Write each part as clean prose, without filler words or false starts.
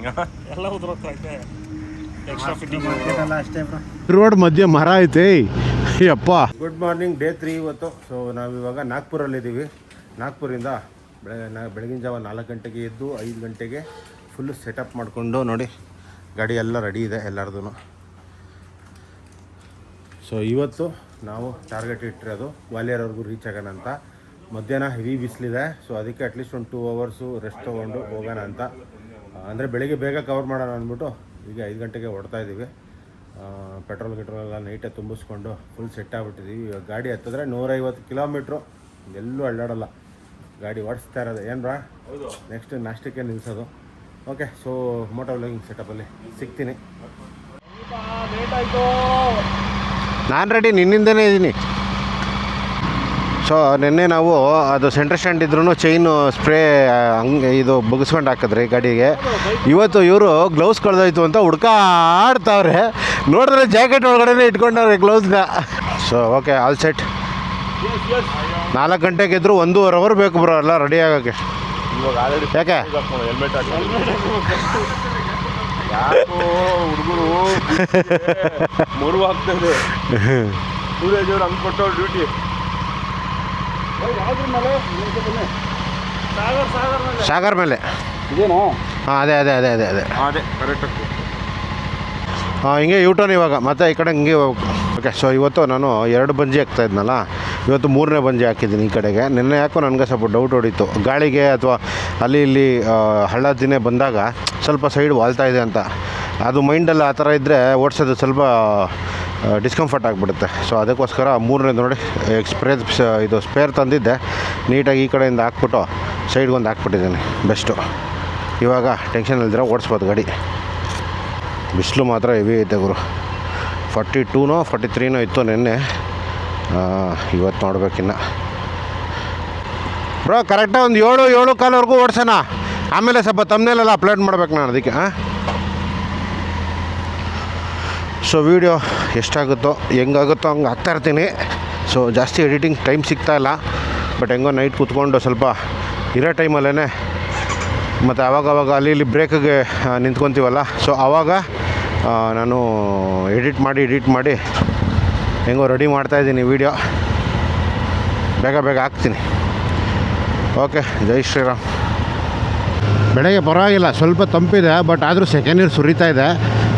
ಎಲ್ಲ ಉದುರೋಗ್ತೈತೆ extra fitting ಅಷ್ಟೇ bro. Road ಮಧ್ಯೆ ಮರ ಐತೆ ಯಪ್ಪ. ಗುಡ್ ಮಾರ್ನಿಂಗ್, ಡೇ 3 ಇವತ್ತು. ಸೊ ನಾವಿವಾಗ ನಾಗ್ಪುರಲ್ಲಿದ್ದೀವಿ. ನಾಗ್ಪುರಿಂದ ಬೆಳಗಿನ ಜಾವ 4 ಗಂಟೆಗೆ ಎದ್ದು 5 ಗಂಟೆಗೆ ಫುಲ್ಲು ಸೆಟಪ್ ಮಾಡಿಕೊಂಡು ನೋಡಿ ಗಾಡಿ ಎಲ್ಲ ರೆಡಿ ಇದೆ ಎಲ್ಲರದು. ಸೊ ಇವತ್ತು ನಾವು ಟಾರ್ಗೆಟ್ ಇಟ್ಟಿರೋದು ಗ್ವಾಲಿಯರ್ವರೆಗೂ ರೀಚ್ ಆಗೋಣ ಅಂತ. ಮಧ್ಯಾಹ್ನ ಹೆವಿ ಬಿಸಿಲಿದೆ, ಸೊ ಅದಕ್ಕೆ ಅಟ್ಲೀಸ್ಟ್ ಒಂದು 2 ಅವರ್ಸು ರೆಸ್ಟ್ ತೊಗೊಂಡು ಹೋಗೋಣ ಅಂತ. ಅಂದರೆ ಬೆಳಿಗ್ಗೆ ಬೇಗ ಕವರ್ ಮಾಡೋಣ ಅಂದ್ಬಿಟ್ಟು ಈಗ 5 ಗಂಟೆಗೆ ಹೊಡ್ತಾ ಇದ್ದೀವಿ. ಪೆಟ್ರೋಲ್ ಗಿಟ್ರೋಲೆಲ್ಲ ನೈಟಾಗಿ ತುಂಬಿಸ್ಕೊಂಡು ಫುಲ್ ಸೆಟ್ ಆಗಿಬಿಟ್ಟಿದ್ದೀವಿ. ಇವಾಗ ಗಾಡಿ ಹತ್ತಿದ್ರೆ 150 ಕಿಲೋಮೀಟ್ರು ಎಲ್ಲೂ ಅಡ್ಡಾಡಲ್ಲ, ಗಾಡಿ ಓಡಿಸ್ತಾ ಇರೋದು. ಏನು ಬ್ರಾ, ನೆಕ್ಸ್ಟ್ ನಾಷ್ಟಕ್ಕೆ ನಿಲ್ಲಿಸೋದು. ಓಕೆ, ಸೊ ಮೋಟೋ ವ್ಲಾಗಿಂಗ್ ಸೆಟಪಲ್ಲಿ ಸಿಗ್ತೀನಿ. ನಾನು ರೆಡಿ, ನಿನ್ನಿಂದನೇ ಇದ್ದೀನಿ. ಸೊ ನಿನ್ನೆ ನಾವು ಅದು ಸೆಂಟ್ರ್ ಸ್ಟ್ಯಾಂಡ್ ಇದ್ರೂ ಚೈನು ಸ್ಪ್ರೇ ಹಂಗೆ ಇದು ಬಗ್ಸ್ಕೊಂಡು ಹಾಕಿದ್ರಿ ಗಾಡಿಗೆ. ಇವತ್ತು ಇವರು ಗ್ಲೌಸ್ ಕಳೆದೋಯ್ತು ಅಂತ ಹುಡ್ಕಾಡ್ತಾವ್ರೆ. ನೋಡಿದ್ರೆ ಜಾಕೆಟ್ ಒಳಗಡೆ ಇಟ್ಕೊಂಡವ್ರೆ ಗ್ಲೌಸ್ನ. So okay, all set. 4 ಗಂಟೆಗೆ ಇದ್ದರೂ 1.5 ಅವರ್ ಬೇಕು ಬ್ರೋ ಎಲ್ಲ ರೆಡಿ ಆಗೋಕ್ಕೆ. ಯಾಕೆ ಹುಡುಗರು ಮೂರು ಆಗ್ತದೆ ಸೂರ್ಯದೇವ್ರು ಹಂಗೆ ಕೊಟ್ಟವ್ರು ಡ್ಯೂಟಿ. ಸಾಗರ್ ಮೇಲೆ ಇದೇನಾ? ಹಾಂ, ಅದೇ ಅದೇ ಅದೇ ಅದೇ ಅದೇ ಅದೇ ಕರೆಕ್ಟ್. ಹಾಂ, ಹಿಂಗೆ ಯೂಟರ್ನ್ ಇವಾಗ ಮತ್ತೆ ಈ ಕಡೆ ಹಿಂಗೆ ಹೋಗ್ಬೇಕು. ಓಕೆ, ಸೊ ಇವತ್ತು ನಾನು 2 ಬಂಜಿ ಹಾಕ್ತಾಯಿದ್ನಲ್ಲ, ಇವತ್ತು 3ನೇ ಬಂಜಿ ಹಾಕಿದ್ದೀನಿ ಈ ಕಡೆಗೆ. ನಿನ್ನೆ ಯಾಕೋ ನನಗೆ ಸ್ವಲ್ಪ ಡೌಟ್ ಹೊಡಿತು, ಗಾಳಿಗೆ ಅಥವಾ ಅಲ್ಲಿ ಇಲ್ಲಿ ಹಳ್ಳ ದಿನೇ ಬಂದಾಗ ಸ್ವಲ್ಪ ಸೈಡ್ ವಾಲ್ತಾ ಇದೆ ಅಂತ. ಅದು ಮೈಂಡಲ್ಲಿ ಆ ಥರ ಇದ್ದರೆ ಓಡಿಸೋದು ಸ್ವಲ್ಪ ಡಿಸ್ಕಂಫರ್ಟ್ ಆಗಿಬಿಡುತ್ತೆ. ಸೊ ಅದಕ್ಕೋಸ್ಕರ 3ನೇದು ನೋಡಿ ಇದು ಸ್ಪೇರ್ ತಂದಿದ್ದೆ, ನೀಟಾಗಿ ಈ ಕಡೆಯಿಂದ ಹಾಕ್ಬಿಟ್ಟು ಸೈಡ್ಗೊಂದು ಹಾಕ್ಬಿಟ್ಟಿದ್ದೀನಿ. ಬೆಸ್ಟು, ಇವಾಗ ಟೆನ್ಷನ್ ಇಲ್ದಿರ ಓಡಿಸ್ಬೋದು ಗಾಡಿ. ಬಿಸಿಲು ಮಾತ್ರ ಹೆವಿ ಐತೆ ಗುರು. 42ನೋ 43ನೋ ಇತ್ತು ನಿನ್ನೆ, ಇವತ್ತು ನೋಡ್ಬೇಕಿನ್ನ. ಬ್ರೋ ಕರೆಕ್ಟಾಗಿ ಒಂದು 7 ಕಾಲವರೆಗೂ ಓಡಿಸೋಣ, ಆಮೇಲೆ ಸ್ವಲ್ಪ ತಮ್ಮನೇಲೆಲ್ಲ ಅಪ್ಲೋಡ್ ಮಾಡ್ಬೇಕು ನಾನು ಅದಕ್ಕೆ. ಸೊ ವೀಡಿಯೋ ಎಷ್ಟಾಗುತ್ತೋ ಹೆಂಗಾಗುತ್ತೋ ಹಂಗೆ ಹಾಕ್ತಾಯಿರ್ತೀನಿ. ಸೊ ಜಾಸ್ತಿ ಎಡಿಟಿಂಗ್ ಟೈಮ್ ಸಿಗ್ತಾಯಿಲ್ಲ, ಬಟ್ ಹೆಂಗೋ ನೈಟ್ ಕೂತ್ಕೊಂಡು ಸ್ವಲ್ಪ ಇರೋ ಟೈಮಲ್ಲೇ ಮತ್ತು ಆವಾಗವಾಗ ಅಲ್ಲಿ ಇಲ್ಲಿ ಬ್ರೇಕಿಗೆ ನಿಂತ್ಕೊತೀವಲ್ಲ, ಸೊ ಆವಾಗ ನಾನು ಎಡಿಟ್ ಮಾಡಿ ಹೆಂಗೋ ರೆಡಿ ಮಾಡ್ತಾಯಿದ್ದೀನಿ ವೀಡಿಯೋ. ಬೇಗ ಹಾಕ್ತೀನಿ. ಓಕೆ, ಜೈ ಶ್ರೀರಾಮ್. ಬೆಳಗ್ಗೆ ಪರವಾಗಿಲ್ಲ, ಸ್ವಲ್ಪ ತಂಪಿದೆ, ಬಟ್ ಆದರೂ ಸೆಕೆಂಡ್ ಇಯರ್ ಸುರಿತಾ ಇದೆ.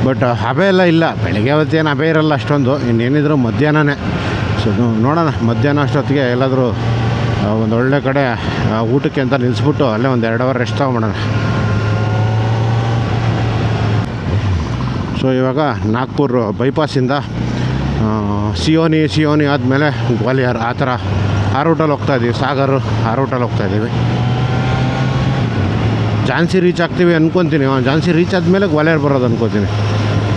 ಬಟ್ ಹಬೆ ಎಲ್ಲ ಇಲ್ಲ, ಬೆಳಗ್ಗೆ ಹೊತ್ತೇನು ಹಬೆ ಇರಲ್ಲ ಅಷ್ಟೊಂದು. ಇನ್ನೇನಿದ್ರು ಮಧ್ಯಾಹ್ನನೇ. ಸೊ ನೋಡೋಣ, ಮಧ್ಯಾಹ್ನ ಅಷ್ಟೊತ್ತಿಗೆ ಎಲ್ಲಾದರೂ ಒಂದು ಒಳ್ಳೆ ಕಡೆ ಊಟಕ್ಕೆ ಅಂತ ನಿಲ್ಲಿಸ್ಬಿಟ್ಟು ಅಲ್ಲೇ ಒಂದು 2 ಅವರ್ ರೆಸ್ಟ್ ತೊಗೊಂಬಿಡೋಣ. ಸೊ ಇವಾಗ ನಾಗ್ಪುರ್ ಬೈಪಾಸಿಂದ ಸಿಯೋನಿ ಆದಮೇಲೆ ಗ್ವಾಲಿಯರ್, ಆ ಥರ ಆ ರೂಟಲ್ಲಿ ಹೋಗ್ತಾಯಿದ್ದೀವಿ. ಸಾಗರ್ ಆ ರೂಟಲ್ಲಿ ಹೋಗ್ತಾಯಿದ್ದೀವಿ. ಝಾನ್ಸಿ ರೀಚ್ ಆಗ್ತೀವಿ ಅಂದ್ಕೊತೀನಿ. ಝಾನ್ಸಿ ರೀಚ್ ಆದಮೇಲೆ ಗ್ವಾಲಿಯರ್ ಬರೋದು ಅಂದ್ಕೊತೀನಿ.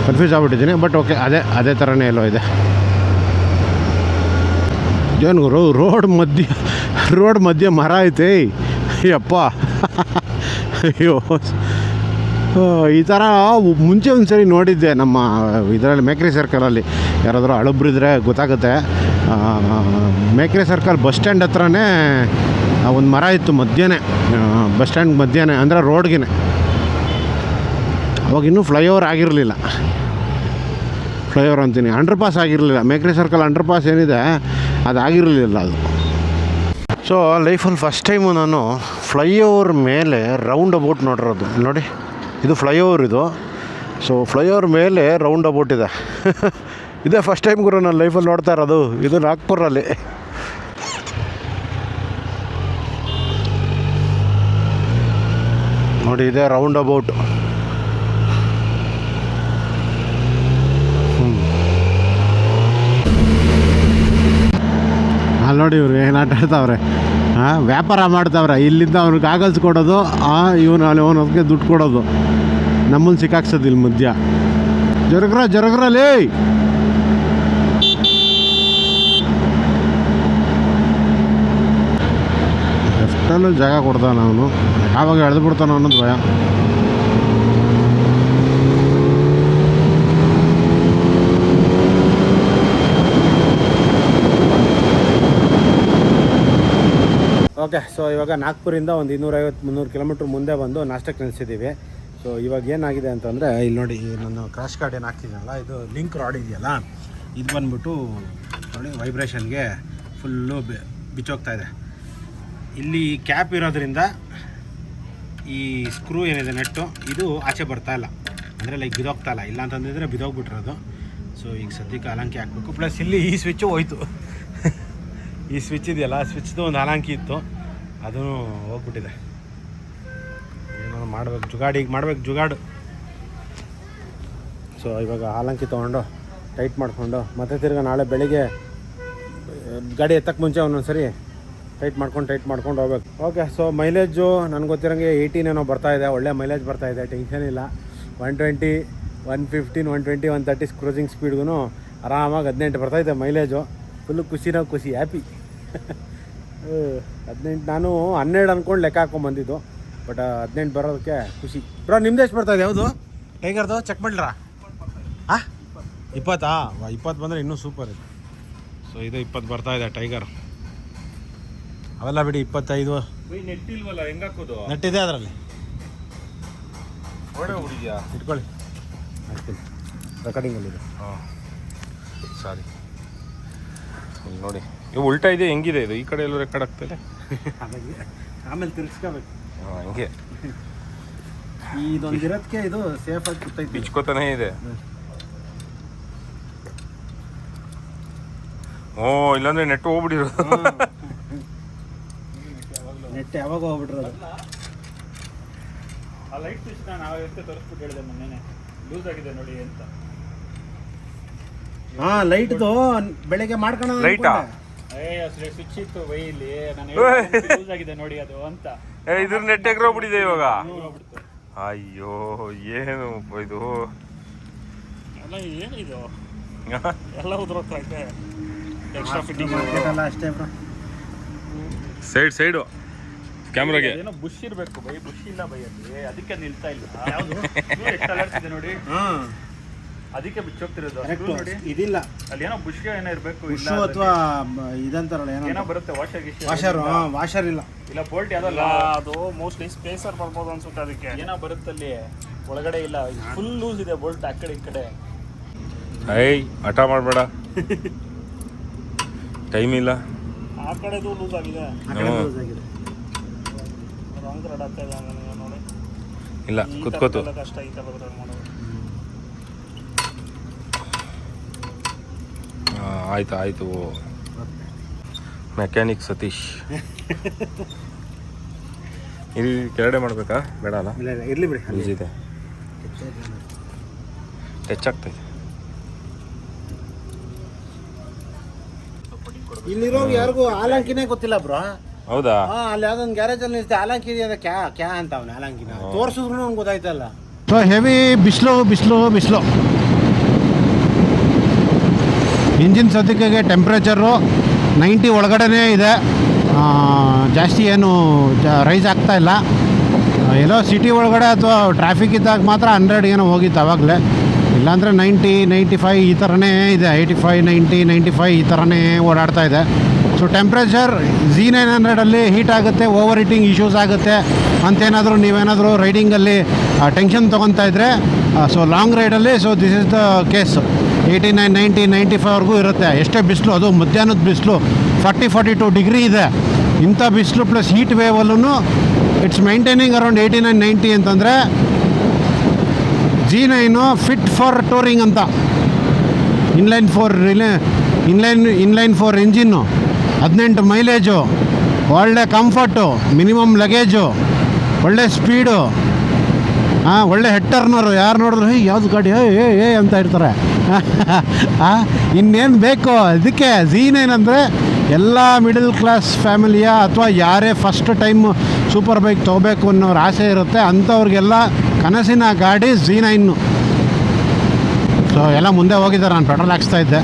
ಕನ್ಫ್ಯೂಸ್ ಆಗ್ಬಿಟ್ಟಿದ್ದೀನಿ, ಬಟ್ ಓಕೆ, ಅದೇ ಥರನೇ ಎಲ್ಲೋ ಇದೆ. ಏನು ರೋಡ್ ಮಧ್ಯೆ ಮರ ಐತೆ ಯಪ್ಪ. ಅಯ್ಯೋ, ಈ ಥರ ಮುಂಚೆ ಒಂದು ಸರಿ ನೋಡಿದ್ದೆ ನಮ್ಮ ಇದರಲ್ಲಿ ಮೇಕ್ರಿ ಸರ್ಕಲಲ್ಲಿ. ಯಾರಾದರೂ ಹಳಬ್ರಿದ್ರೆ ಗೊತ್ತಾಗುತ್ತೆ. ಮೇಕ್ರಿ ಸರ್ಕಲ್ ಬಸ್ ಸ್ಟ್ಯಾಂಡ್ ಹತ್ರನೇ ಒಂದು ಮರ ಇತ್ತು ಮಧ್ಯಾಹ್ನ, ಬಸ್ ಸ್ಟ್ಯಾಂಡ್ ಮಧ್ಯಾಹ್ನ ಅಂದರೆ ರೋಡ್ಗೆ. ಅವಾಗ ಇನ್ನೂ ಫ್ಲೈಓವರ್ ಆಗಿರಲಿಲ್ಲ. ಫ್ಲೈಓವರ್ ಅಂತೀನಿ, ಅಂಡರ್ ಪಾಸ್ ಆಗಿರಲಿಲ್ಲ. ಮೇಕ್ರಿ ಸರ್ಕಲ್ ಅಂಡರ್ ಪಾಸ್ ಏನಿದೆ ಅದು ಆಗಿರಲಿಲ್ಲ ಅದು. ಸೊ ಲೈಫಲ್ಲಿ ಫಸ್ಟ್ ಟೈಮು ನಾನು ಫ್ಲೈಓವರ್ ಮೇಲೆ ರೌಂಡ್ ಅಬೌಟ್ ನೋಡಿರೋದು. ನೋಡಿ, ಇದು ಫ್ಲೈಓವರ್ ಇದು. ಸೊ ಫ್ಲೈಓವರ್ ಮೇಲೆ ರೌಂಡ್ ಅಬೌಟ್ ಇದೆ. ಇದೇ ಫಸ್ಟ್ ಟೈಮ್ ಗುರು ನಾನು ಲೈಫಲ್ಲಿ ನೋಡ್ತಾ ಇರೋದು. ಇದು ನಾಗ್ಪುರಲ್ಲಿ. ನೋಡಿ, ಇದೇ ರೌಂಡ್ ಅಬೌಟ್. ಅಲ್ಲಿ ನೋಡಿ ಇವ್ರು ಏನು ಆಟ ಆಡ್ತಾವ್ರೆ. ವ್ಯಾಪಾರ ಮಾಡ್ತಾವ್ರೆ. ಇಲ್ಲಿಂದ ಅವ್ನಿಗೆ ಕಾಗಲ್ಸ್ ಕೊಡೋದು, ಇವನು ಅಲ್ಲಿ ಅವನಿಗೆ ದುಡ್ಡು ಕೊಡೋದು. ನಮ್ಮನ್ನು ಸಿಕ್ಕಾಕ್ಸೋದು ಇಲ್ಲಿ ಮಧ್ಯ. ಜರಗ್ರಲ್ಲಿ ಎಷ್ಟಲ್ಲೂ ಜಾಗ ಕೊಡ್ತಾನೆ ಅವನು. ಯಾವಾಗ ಎಳೆದು ಬಿಡ್ತಾನೆ ಅನ್ನೋದು ಭಯ. ಓಕೆ, ಸೊ ಇವಾಗ ನಾಗ್ಪುರಿಂದ ಒಂದು 250-300 ಕಿಲೋಮೀಟ್ರ್ ಮುಂದೆ ಬಂದು ನಾಷ್ಟಕ್ಕೆ ನಿಲ್ಲಿಸಿದ್ದೀವಿ. ಸೊ ಇವಾಗ ಏನಾಗಿದೆ ಅಂತಂದರೆ ಇಲ್ಲಿ ನೋಡಿ ನಾನು ಕ್ರಾಶ್ ಕಾರ್ಡ್ ಏನು ಹಾಕ್ತಿದ್ದೀನಲ್ಲ, ಇದು ಲಿಂಕ್ ರಾಡ್ ಇದೆಯಲ್ಲ, ಇದು ಬಂದ್ಬಿಟ್ಟು ನೋಡಿ ವೈಬ್ರೇಷನ್ಗೆ ಫುಲ್ಲು ಬಿಚ್ಚೋಗ್ತಾ ಇದೆ. ಇಲ್ಲಿ ಕ್ಯಾಪ್ ಇರೋದ್ರಿಂದ ಈ ಸ್ಕ್ರೂ ಏನಿದೆ ನೆಟ್ಟು ಇದು ಆಚೆ ಬರ್ತಾ ಇಲ್ಲ, ಅಂದರೆ ಲೈಕ್ ಬಿದೋಗ್ತಾ ಇಲ್ಲ. ಇಲ್ಲ ಅಂತಂದಿದ್ರೆ ಬಿದೋಗ್ಬಿಟ್ಟಿರೋದು. ಸೊ ಈಗ ಸದ್ಯಕ್ಕೆ ಹಾಲಂಕಿ ಹಾಕಬೇಕು. ಪ್ಲಸ್ ಇಲ್ಲಿ ಈ ಸ್ವಿಚ್ಚು ಹೋಯ್ತು. ಈ ಸ್ವಿಚ್ ಇದೆಯಲ್ಲ, ಸ್ವಿಚ್ದು ಒಂದು ಹಾಲಂಕಿ ಇತ್ತು, ಅದೂ ಹೋಗ್ಬಿಟ್ಟಿದೆ. ಏನೋ ಮಾಡ್ಬೇಕು, ಜುಗಾಡು. ಸೊ ಇವಾಗ ಹಾಲಂಕಿ ತೊಗೊಂಡು ಟೈಟ್ ಮಾಡಿಕೊಂಡು ಮತ್ತೆ ತಿರ್ಗಿ ನಾಳೆ ಬೆಳಿಗ್ಗೆ ಗಾಡಿ ಎತ್ತಕ್ಕೆ ಮುಂಚೆ ಒಂದೊಂದ್ಸರಿ ಟೈಟ್ ಮಾಡ್ಕೊಂಡು ಹೋಗ್ಬೇಕು. ಓಕೆ, ಸೊ ಮೈಲೇಜು ನನಗೆ ಗೊತ್ತಿರೋಂಗೆ 18 ಏನೋ ಬರ್ತಾಯಿದೆ. ಒಳ್ಳೆ ಮೈಲೇಜ್ ಬರ್ತಾಯಿದೆ, ಟೆನ್ಷನ್ ಇಲ್ಲ. 120, 115, 120, 130 ಕ್ರೂಸಿಂಗ್ ಸ್ಪೀಡ್ಗೂ ಆರಾಮಾಗಿ 18 ಬರ್ತಾಯಿದೆ ಮೈಲೇಜು. ಫುಲ್ಲು ಖುಷಿ, ಹ್ಯಾಪಿ. 18 ನಾನು 12 ಅಂದ್ಕೊಂಡು ಲೆಕ್ಕ ಹಾಕ್ಕೊಂಬಂದಿದ್ದು, ಬಟ್ 18 ಬರೋದಕ್ಕೆ ಖುಷಿ. ಬ್ರೋ ನಿಮ್ದು ಎಷ್ಟು ಬರ್ತಾಯಿದೆ? ಯಾವುದು ಟೈಗರ್ದು ಚೆಕ್ ಮಾಡಿಲ್ರಾ? ಹಾಂ 20? 20 ಬಂದರೆ ಇನ್ನೂ ಸೂಪರ್ ಇದೆ. ಸೊ ಇದು 20 ಬರ್ತಾಯಿದೆ ಟೈಗರ್. ಅವೆಲ್ಲ ಬಿಡಿ 25 ನೆಟ್ಟಿಲ್ವಲ್ಲ, ಹೆಂಗೆ ಹಾಕೋದು? ನೆಟ್ಟಿದೆ ಅದರಲ್ಲಿ. ಹುಡುಗಿಯಾ ಇಟ್ಕೊಳ್ಳಿ, ಹಾಕ್ತೀನಿ. ರೆಕಾರ್ಡಿಂಗಲ್ಲಿದೆ. ಹಾಂ ಸಾರಿ, ನೋಡಿ ಇವು ಉಲ್ಟಾ ಇದೆ. ಹೆಂಗಿದೆ ಇದು? ಈ ಕಡೆ ಎಲ್ಲೂ ರೆಕಾರ್ಡ್ ಆಗ್ತಾಯಿದೆ. ಹಾಗಾಗಿ ಆಮೇಲೆ ತಿರ್ಗಿಸ್ಕೋಬೇಕು. ಹಾಂ ಹಂಗೆ ಇದೊಂದು ಇರೋದಕ್ಕೆ ಇದು ಸೇಫಾಗಿ ಕೂತೈತಿ, ಬಿಚ್ಕೋತಾನೇ ಇದೆ. ಓ ಇಲ್ಲಾಂದ್ರೆ ನೆಟ್ ಹೋಗ್ಬಿಟ್ಟಿರೋದು. ನೆಟ್ ಯಾವಾಗ ಹೋಗ್ಬಿಟ್ರೋದು. ಆ ಲೈಟ್ ಸ್ವಿಚ್ ನಾನು ಅವತ್ತೆ ತೋರಿಸ್ಬಿಟ್ಟು ಹೇಳಿದೆ ಮೊನ್ನೆ, ಲೂಸ್ ಆಗಿದೆ ನೋಡಿ ಅಂತ. ಹಾಂ ಲೈಟ್ದು ಬೆಳಗ್ಗೆ ಮಾಡ್ಕೊಳ್ಳೋಣ. ಲೈಟಾ? ಸ್ವಿಚ್ ಇತ್ತು ಇಲ್ಲಿ, ನಾನು ಲೂಸ್ ಆಗಿದೆ ನೋಡಿ ಅದು ಅಂತ. ಇದ್ರ ನೆಟ್ ಎಗ್ರೋಗ್ಬಿಟ್ಟಿದೆ ಇವಾಗ. ಅಯ್ಯೋ ಏನು ಇದು ಎಲ್ಲ ಏನಿದು ಎಲ್ಲ ಉದುರೋಗ್ತಾ ಇದೆ. ಎಕ್ಸ್ಟ್ರಾ ಫಿಟ್ಟಿಂಗ್ ಅಲ್ಲ ಅಷ್ಟೇ ಬ್ರೋ. ಸೈಡು ಕ್ಯಾಮ್ರಾಗೆ ಏನೋ ಬುಷ್ ಇರಬೇಕು ಬೈ, ಬುಷ್ ಇಲ್ಲ ಬೈ ಅಲ್ಲಿ, ಅದಕ್ಕೆ ನಿಲ್ತಾ ಇಲ್ಲ. ಯಾವುದು ಎಷ್ಟು ಅಲರ್ಟ್ ಇದೆ ನೋಡಿ, ಅದಕ್ಕೆ ಬಿಚ್ಚೋಗ್ತಿರೋದು ನೋಡಿ. ಇದಿಲ್ಲ ಅಲ್ಲಿ ಏನೋ ಬುಷ್ ಏನೋ ಇರಬೇಕು, ಇಲ್ಲ ಅಥವಾ ಇದಂತಾರಲ್ಲ ಏನೋ ಬರುತ್ತೆ ವಾಷರ್ ಇಲ್ಲ, ಇಲ್ಲ ಬೋಲ್ಟ್ ಯಾವ್ದಲ್ಲ, ಅದು ಮೋಸ್ಟ್ಲಿ ಸ್ಪೇಸರ್ ಬರ್ಬೋದು ಅನ್ಸುತ್ತೆ. ಅದಕ್ಕೆ ಏನೋ ಬರುತ್ತೆ ಅಲ್ಲಿ ಒಳಗಡೆ, ಇಲ್ಲ ಫುಲ್ ಲೂಸ್ ಇದೆ ಬೋಲ್ಟ್ ಆ ಕಡೆ ಈ ಕಡೆ. ಹಠ ಮಾಡಬೇಡ, ಟೈಮ್ ಇಲ್ಲ. ಆ ಕಡೆದು ಲೂಸ್ ಆಗಿದೆ, ರಾಂಗ್ ರೆಡ್ ಆಗ್ತಾ ಇದೆ ನನಗೆ ನೋಡಿ. ಇಲ್ಲ ಕುತ್ಕೋತು ಕಷ್ಟ ಈ ಥರ ಮಾಡೋದು. ಆಯ್ತು ಮೆಕ್ಯಾನಿಕ್ ಸತೀಶ್. ಇಲ್ಲಿ ಕೆಳಗಡೆ ಮಾಡಬೇಕಾ? ಬೇಡ ಅಲ್ಲ, ಇರಲಿ ಬಿಡಿ. ಲೂಸ್ ಇದೆ, ಟಚ್ ಆಗ್ತೈತೆ. ಇಲ್ಲಿರೋ ಯಾರಿಗೂ ಹಾಲಂಕಿನೇ ಗೊತ್ತಿಲ್ಲ ಬ್ರೋ. ಹೌದಾ? ಅಲ್ಲಿ ಯಾವ್ದೊಂದು ಗ್ಯಾರೇಜ್ ಅಲ್ಲಿ ನಿಲ್ತೆ ಹಾಲಂಕಿ ಇದೆ ಅಂದ್ರೆ ಕ್ಯಾ ಅಂತ ಅವನು ಹಾಲಂಕಿನ ತೋರಿಸಿದ್ರು ನಮ್ಗೆ ಗೊತ್ತಾಯ್ತಲ್ಲ. ಸೊ ಹೆವಿ ಬಿಸಿಲು. ಇಂಜಿನ್ ಸದ್ಯಕ್ಕೆ ಟೆಂಪ್ರೇಚರು 90 ಒಳಗಡೆನೇ ಇದೆ. ಜಾಸ್ತಿ ಏನು ರೈಸ್ ಆಗ್ತಾ ಇಲ್ಲ. ಎಲ್ಲೋ ಸಿಟಿ ಒಳಗಡೆ ಅಥವಾ ಟ್ರಾಫಿಕ್ ಇದ್ದಾಗ ಮಾತ್ರ 100 ಏನೋ ಹೋಗಿತ್ತು ಆವಾಗಲೇ. ಇಲ್ಲಾಂದರೆ 90, 95 ಈ ಥರನೇ ಇದೆ. 85, 90, 95 ಈ ಥರನೇ ಓಡಾಡ್ತಾ ಇದೆ. ಸೊ ಟೆಂಪ್ರೇಚರ್ Z900 ಹೀಟ್ ಆಗುತ್ತೆ, ಓವರ್ ಹೀಟಿಂಗ್ ಇಶ್ಯೂಸ್ ಆಗುತ್ತೆ ಅಂತೇನಾದರೂ ನೀವೇನಾದರೂ ರೈಡಿಂಗಲ್ಲಿ ಟೆನ್ಷನ್ ತೊಗೊತಾ ಇದ್ದರೆ, ಸೊ ಲಾಂಗ್ ರೈಡಲ್ಲಿ so this is the case. 89, 90, 95ವರೆಗೂ ಇರುತ್ತೆ. ಎಷ್ಟೇ ಬಿಸಿಲು, ಅದು ಮಧ್ಯಾಹ್ನದ ಬಿಸಿಲು 40-42 ಡಿಗ್ರಿ ಇದೆ. ಇಂಥ ಬಿಸಿಲು ಪ್ಲಸ್ ಹೀಟ್ ವೇವಲ್ಲೂ ಇಟ್ಸ್ ಮೈಂಟೈನಿಂಗ್ ಅರೌಂಡ್ 89, 90 ಅಂತಂದರೆ Z9 ಫಿಟ್ ಫಾರ್ ಟೂರಿಂಗ್ ಅಂತ. ಇನ್ಲೈನ್ ಫೋರ್ ಇಂಜಿನ್ನು, 18 ಮೈಲೇಜು, ಒಳ್ಳೆ ಕಂಫರ್ಟು, ಮಿನಿಮಮ್ ಲಗೇಜು, ಒಳ್ಳೆ ಸ್ಪೀಡು, ಒಳ್ಳೆ ಹೆಡ್ ಟರ್ನರು. ಯಾರು ನೋಡಿದ್ರು ಯಾವ್ದು ಗಾಡಿ ಏ ಅಂತ ಇರ್ತಾರೆ. ಇನ್ನೇನು ಬೇಕು ಅದಕ್ಕೆ. Z9 ಅಂದರೆ ಎಲ್ಲ ಮಿಡಲ್ ಕ್ಲಾಸ್ ಫ್ಯಾಮಿಲಿಯ ಅಥವಾ ಯಾರೇ ಫಸ್ಟ್ ಟೈಮ್ ಸೂಪರ್ ಬೈಕ್ ತೊಗೋಬೇಕು ಅನ್ನೋರ ಆಸೆ ಇರುತ್ತೆ, ಅಂಥವ್ರಿಗೆಲ್ಲ ಕನಸಿನ ಗಾಡಿ Z9. ಸೊ ಎಲ್ಲ ಮುಂದೆ ಹೋಗಿದ್ದಾರೆ. ನಾನು ಪೆಟ್ರೋಲ್ ಹಾಕ್ಸ್ತಾ ಇದ್ದೆ,